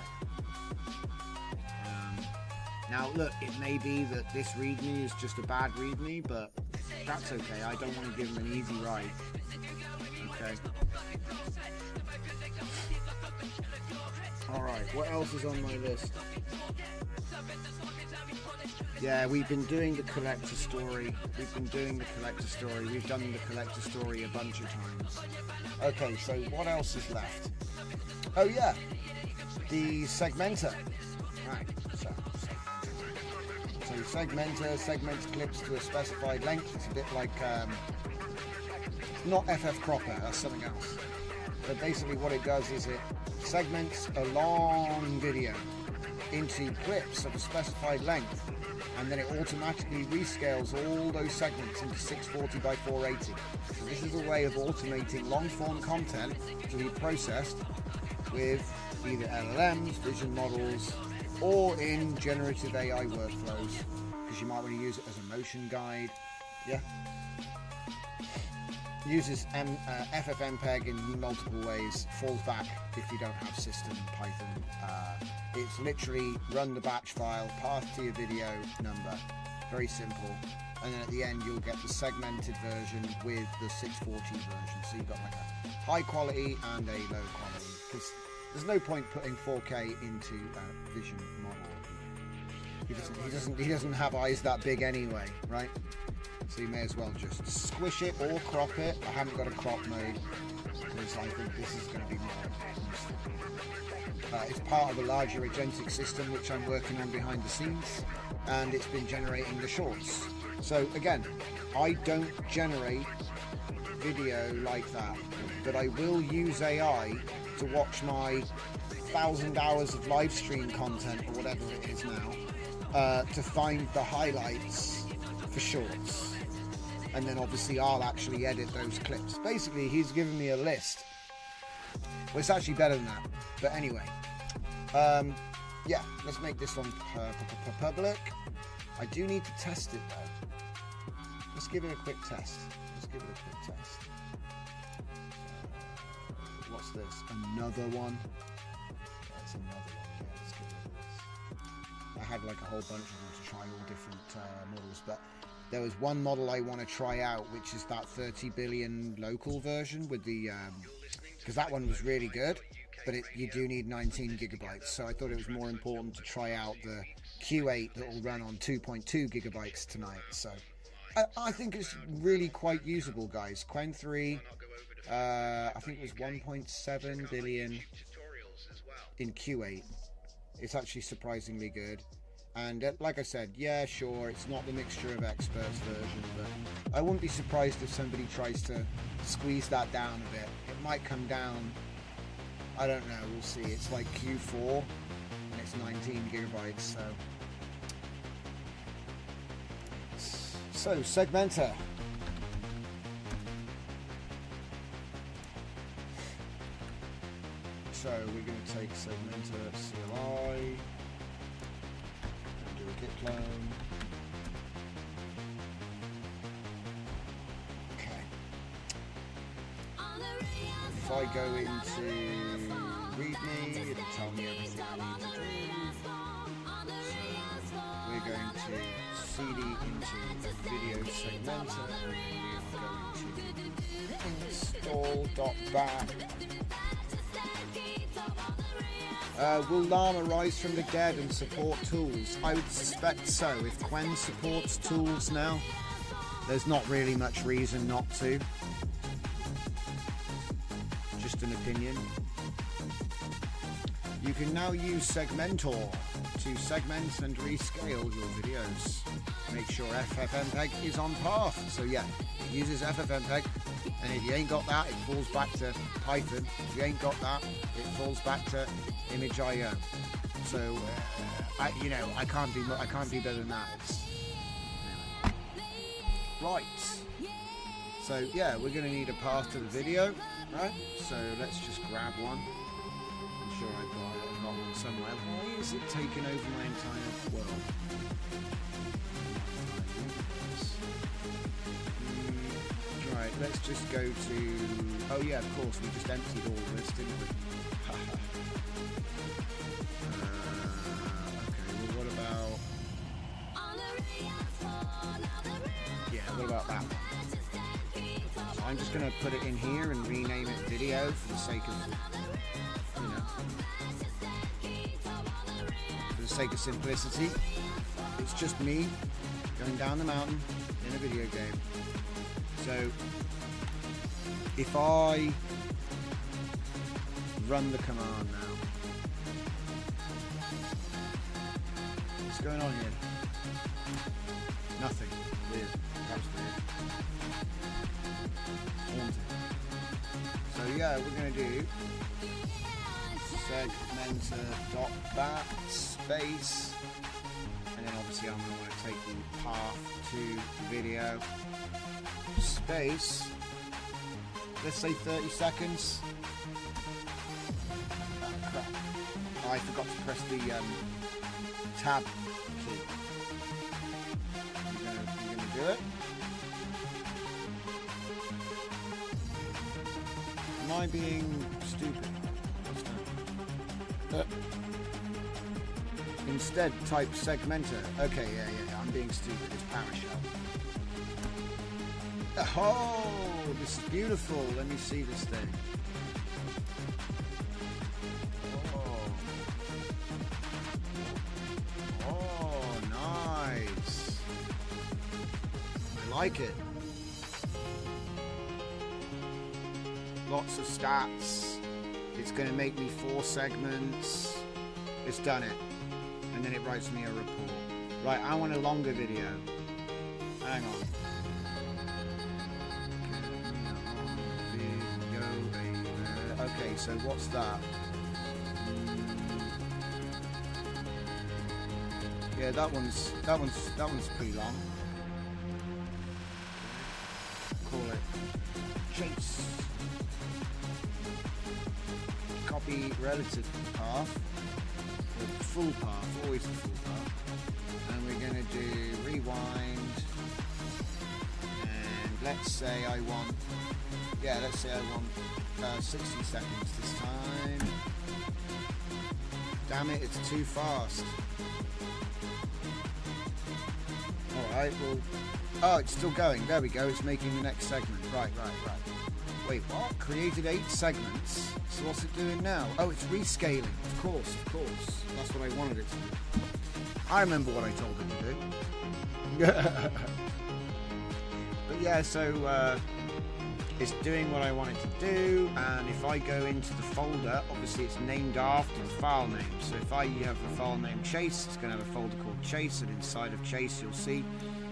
Now look, it may be that this README is just a bad README, but that's okay. I don't want to give him an easy ride. Okay. Alright, what else is on my list? Yeah, we've been doing the collector story. We've done the collector story a bunch of times. Okay, so what else is left? Oh yeah, the segmenter. Right, so segmenter segments clips to a specified length. It's a bit like, not FF Cropper, that's something else. But basically what it does is it segments a long video into clips of a specified length, and then it automatically rescales all those segments into 640 by 480. So this is a way of automating long-form content to be processed with either LLMs, vision models, or in generative AI workflows, because you might want to use it as a motion guide. Yeah. Uses FFmpeg in multiple ways, falls back if you don't have system Python. It's literally run the batch file, path to your video number, very simple, and then at the end you'll get the segmented version with the 640 version. So you've got like a high quality and a low quality, because there's no point putting 4K into a vision model. He doesn't have eyes that big anyway, right? So you may as well just squish it or crop it. I haven't got a crop mode because I think this is going to be more useful. It's part of a larger agentic system which I'm working on behind the scenes, and it's been generating the shorts. So again, I don't generate video like that, but I will use AI to watch my 1,000 hours of live stream content or whatever it is now, to find the highlights for shorts. And then obviously I'll actually edit those clips. Basically, he's given me a list. Well, it's actually better than that. But anyway, yeah, let's make this one public. I do need to test it though. Let's give it a quick test. What's this? Another one. another one. Yeah, let's get rid of this. I had like a whole bunch of them to try all different models, but there was one model I want to try out, which is that 30 billion local version with the, because that one was really good, but you do need 19 gigabytes. So I thought it was more important to try out the Q8 that will run on 2.2 gigabytes tonight. So I think it's really quite usable, guys. Qwen3, I think it was 1.7 billion in Q8. It's actually surprisingly good. And like I said, yeah, sure, it's not the mixture of experts version, but I wouldn't be surprised if somebody tries to squeeze that down a bit. It might come down, I don't know, we'll see. It's like Q4, and it's 19 gigabytes, so segmenter. So we're going to take segmenter CLI, and do a git clone. Okay. If I go into README, it'll tell me everything I need to do. So we're going to cd into video segmenter, and we are going to install.bat. Will Llama rise from the dead and support tools? I would suspect so. If Qwen supports tools now, there's not really much reason not to. Just an opinion. You can now use Segmentor to segment and rescale your videos. Make sure FFmpeg is on path. So yeah, it uses FFmpeg, and if you ain't got that, it falls back to Python. If you ain't got that, it falls back to Image.io. So I can't do better than that. Right. So yeah, we're going to need a path to the video, right? So let's just grab one. I'm sure I've got one somewhere. Why is it taking over my entire world? Right, let's just go to... Oh yeah, of course, we just emptied all of this, didn't we? Okay, well what about that one? So I'm just going to put it in here and rename it video for the sake of, for the sake of simplicity. It's just me going down the mountain in a video game. So if I run the command now, what's going on here? Nothing. Weird. That was weird. Haunted. So yeah, we're going to do segmenter.bat space, and then obviously I'm going to want to take the path to video space. Let's say 30 seconds. Oh crap. Oh, I forgot to press the tab key. You're gonna do it. Am I being stupid? Instead, type segmenter. Okay, yeah, I'm being stupid. It's PowerShell. Oh, this is beautiful. Let me see this thing. Oh, nice. I like it. Lots of stats. It's going to make me 4 segments. It's done it. And then it writes me a report. Right, I want a longer video. Hang on. Okay, so what's that? Yeah, that one's pretty long. Call it chase. Copy relative path. Or full path, always the full path. And we're gonna do rewind. And let's say I want 60 seconds this time. Damn it, it's too fast. Alright, well... Oh, it's still going. There we go. It's making the next segment. Right. Wait, what? Created 8 segments. So what's it doing now? Oh, it's rescaling. Of course. That's what I wanted it to do. I remember what I told it to do. But yeah, so it's doing what I want it to do. And if I go into the folder, obviously it's named after the file name. So if I have a file named Chase, it's going to have a folder called Chase. And inside of Chase, you'll see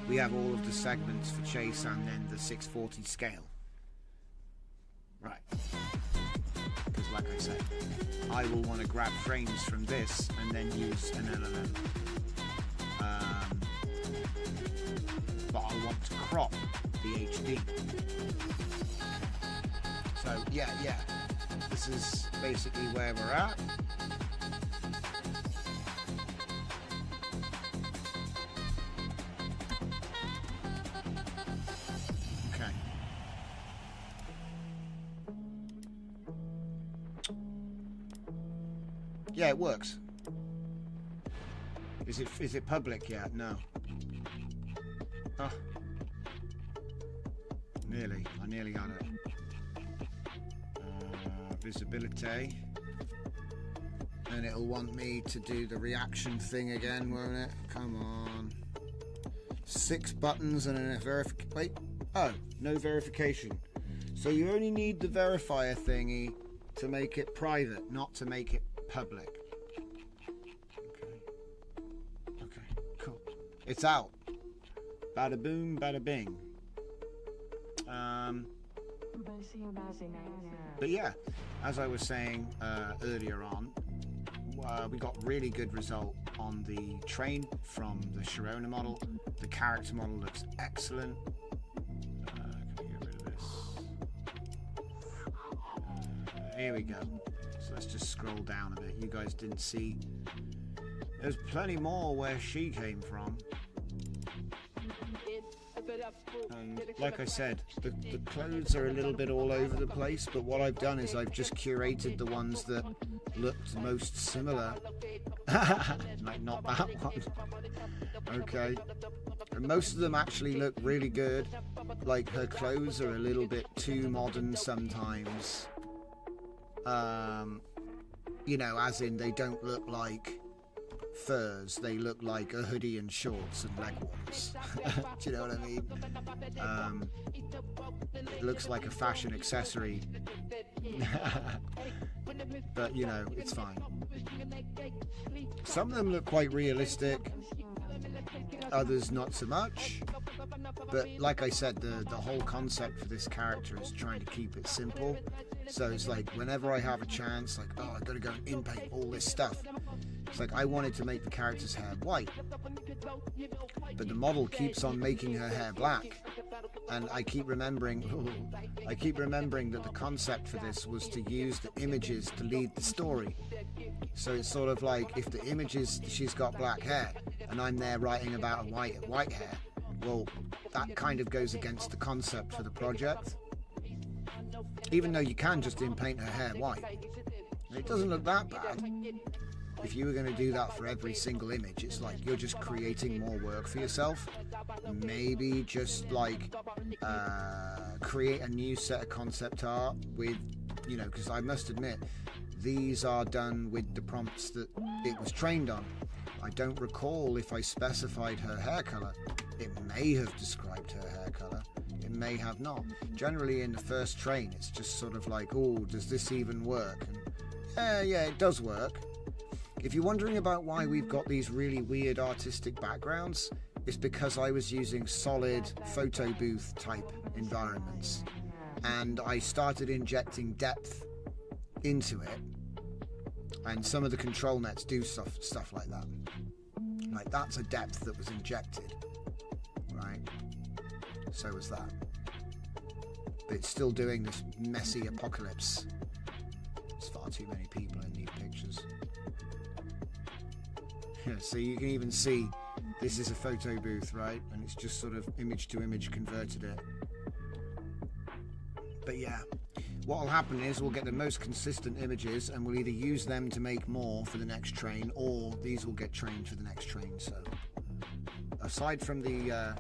we have all of the segments for Chase and then the 640 scale. Right. Because like I said, I will want to grab frames from this and then use an LLM. But I want to crop the HD. So yeah. This is basically where we're at. Yeah, it works. Is it public yet? No. Oh. I nearly got it. Visibility. And it'll want me to do the reaction thing again, won't it? Come on. 6 buttons and a verification. Wait. Oh, no verification. So you only need the verifier thingy to make it private, not to make it public. Okay, cool. It's out. Bada boom, bada bing. But yeah, as I was saying earlier on, we got really good result on the train from the Sharona model. The character model looks excellent. Can we get rid of this? Here we go. So let's just scroll down a bit. You guys didn't see. There's plenty more where she came from. And like I said, the clothes are a little bit all over the place, but what I've done is I've just curated the ones that looked most similar. Like not that one. Okay. And most of them actually look really good. Like her clothes are a little bit too modern sometimes. You know, as in they don't look like furs, they look like a hoodie and shorts and leg warmers. Do you know what I mean? It looks like a fashion accessory. But you know, it's fine. Some of them look quite realistic, others not so much. But like I said, the whole concept for this character is trying to keep it simple. So it's like whenever I have a chance, like, oh, I've got to go and in-paint all this stuff. It's like I wanted to make the character's hair white, but the model keeps on making her hair black. And I keep remembering that the concept for this was to use the images to lead the story. So it's sort of like if the image is she's got black hair and I'm there writing about a white hair, well, that kind of goes against the concept for the project. Even though you can just in-paint her hair white. And it doesn't look that bad. If you were going to do that for every single image, it's like you're just creating more work for yourself. Maybe just like create a new set of concept art with, you know, because I must admit, these are done with the prompts that it was trained on. I don't recall if I specified her hair color. It may have described her hair color. It may have not. Generally in the first train, it's just sort of like, oh, does this even work? And yeah, it does work. If you're wondering about why we've got these really weird artistic backgrounds, it's because I was using solid photo booth type environments. And I started injecting depth into it. And some of the control nets do stuff like that. Like that's a depth that was injected. Right? So was that. But it's still doing this messy apocalypse. There's far too many people in these pictures. Yeah, so you can even see this is a photo booth, right? And it's just sort of image to image converted it. But yeah, what will happen is we'll get the most consistent images, and we'll either use them to make more for the next train, or these will get trained for the next train. So aside from the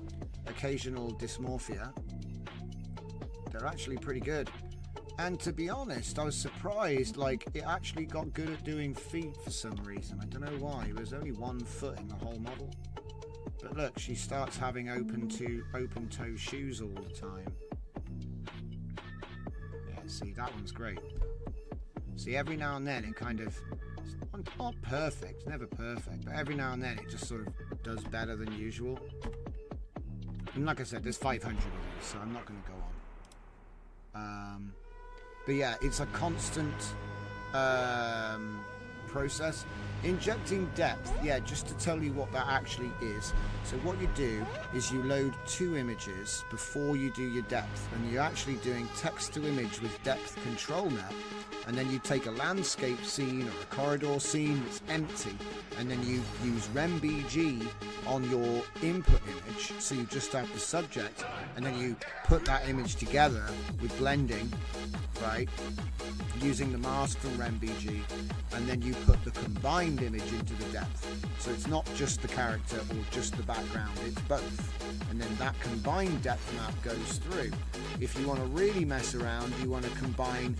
occasional dysmorphia, they're actually pretty good. And to be honest, I was surprised, like, it actually got good at doing feet for some reason. I don't know why. There's only 1 foot in the whole model. But look, she starts having open toe shoes all the time. Yeah, see, that one's great. See, every now and then it kind of, not perfect, never perfect, but every now and then it just sort of does better than usual. And like I said, there's 500 of these, so I'm not going to go on. But yeah, it's a constant process. Injecting depth, yeah, just to tell you what that actually is. So what you do is you load 2 images before you do your depth, and you're actually doing text to image with depth control net. And then you take a landscape scene or a corridor scene that's empty, and then you use RemBG on your input image, so you just have the subject, and then you put that image together with blending, right, using the mask from RemBG, and then you put the combined image into the depth. So it's not just the character or just the background, it's both. And then that combined depth map goes through. If you want to really mess around, you want to combine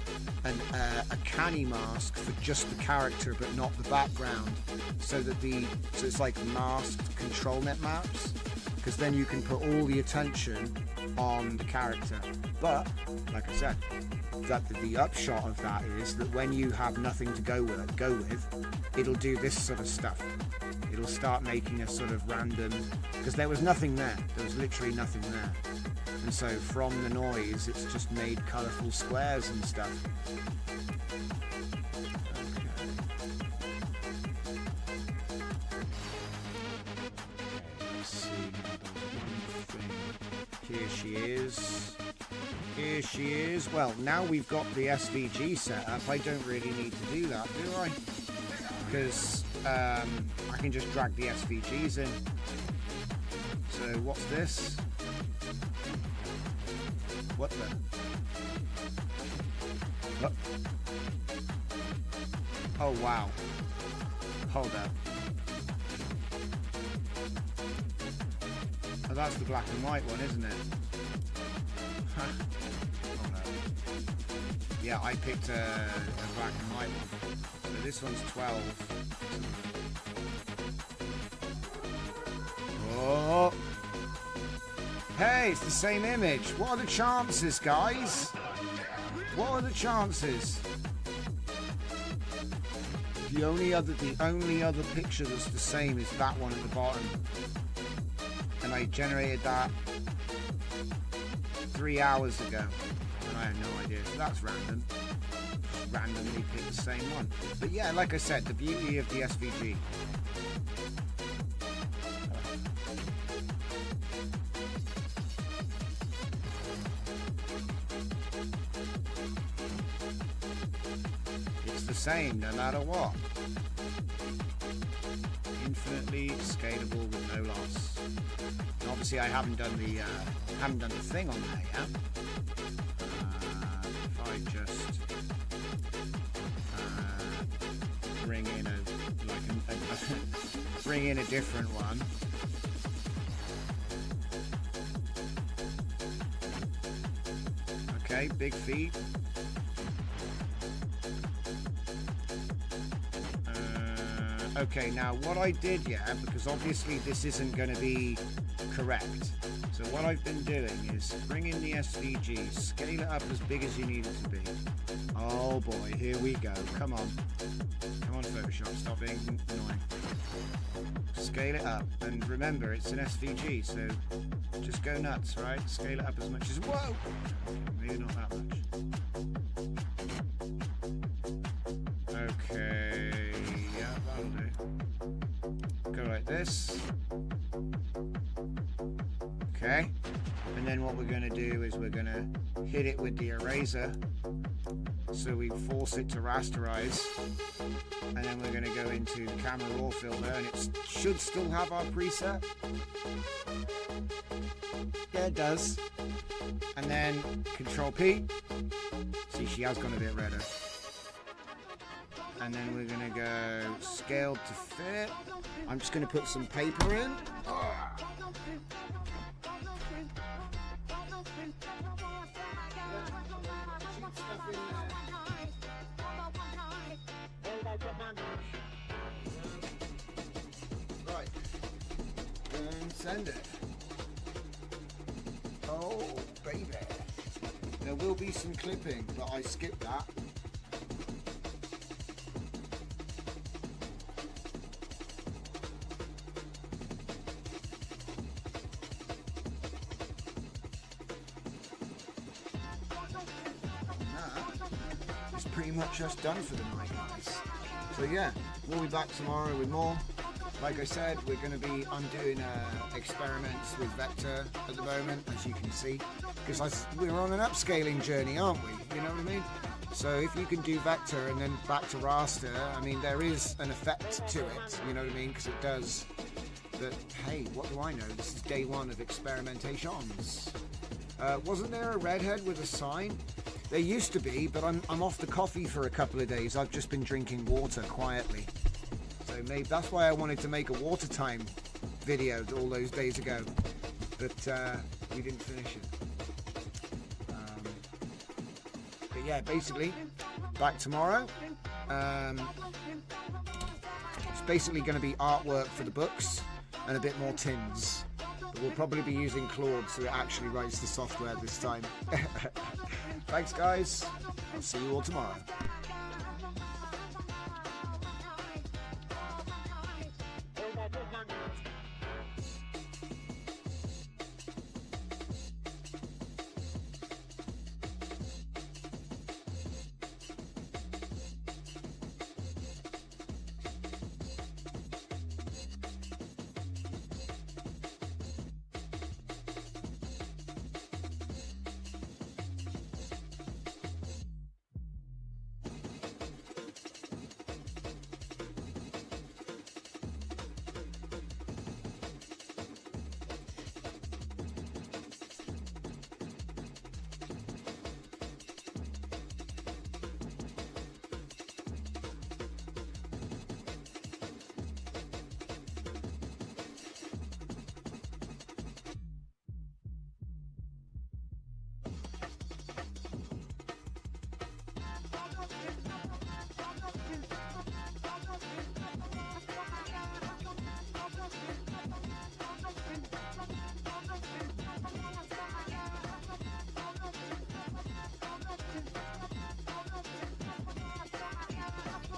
a canny mask for just the character but not the background, so it's like masked control net maps, because then you can put all the attention on the character. But like I said, that the upshot of that is that when you have nothing to go with, it'll do this sort of stuff. It'll start making a sort of random, because there was nothing there. There was literally nothing there. And so from the noise, it's just made colourful squares and stuff. Let's see. Here she is. Here she is. Well, now we've got the SVG set up, I don't really need to do that, do I? Because I can just drag the SVGs in. So what's this? What the? What? Oh wow. Hold up. Oh, that's the black and white one, isn't it? Oh no. Yeah, I picked a black and white one. So this one's 12. Oh! Hey, it's the same image. What are the chances, guys? What are the chances? The only other picture that's the same is that one at the bottom. And I generated that 3 hours ago. And I have no idea. So that's random. Just randomly picked the same one. But yeah, like I said, the beauty of the SVG. Same no matter what. Infinitely scalable with no loss. And obviously, I haven't done the thing on there yet. If I just bring in bring in a different one. Okay, big feet. Okay, now what I did, yeah, because obviously this isn't going to be correct. So what I've been doing is bring in the SVG, scale it up as big as you need it to be. Oh boy, here we go. Come on. Come on, Photoshop, stop being annoying. Scale it up. And remember, it's an SVG, so just go nuts, right? Scale it up as much as... Whoa! Maybe not that much. Okay. That'll do. Go like this. Okay. And then what we're going to do is we're going to hit it with the eraser. So we force it to rasterize. And then we're going to go into the camera raw filter, and it should still have our preset. Yeah, it does. And then Control P. So you she has gone a bit redder. And then we're going to go scaled to fit. I'm just going to put some paper in. Right. And send it. Oh, baby. There will be some clipping, but I skipped that. It's pretty much just done for the night, guys. So yeah, we'll be back tomorrow with more. Like I said, we're going to be undoing experiments with Vector at the moment, as you can see, because we're on an upscaling journey, aren't we? You know what I mean? So if you can do Vector and then back to raster, I mean, there is an effect to it, you know what I mean? Because it does. But hey, what do I know? This is day one of experimentations. Wasn't there a redhead with a sign? There used to be, but I'm off the coffee for a couple of days. I've just been drinking water quietly. So maybe that's why I wanted to make a water time video all those days ago. But we didn't finish it. But yeah, basically, back tomorrow. It's basically going to be artwork for the books and a bit more TINS. But we'll probably be using Claude so it actually writes the software this time. Thanks guys, I'll see you all tomorrow.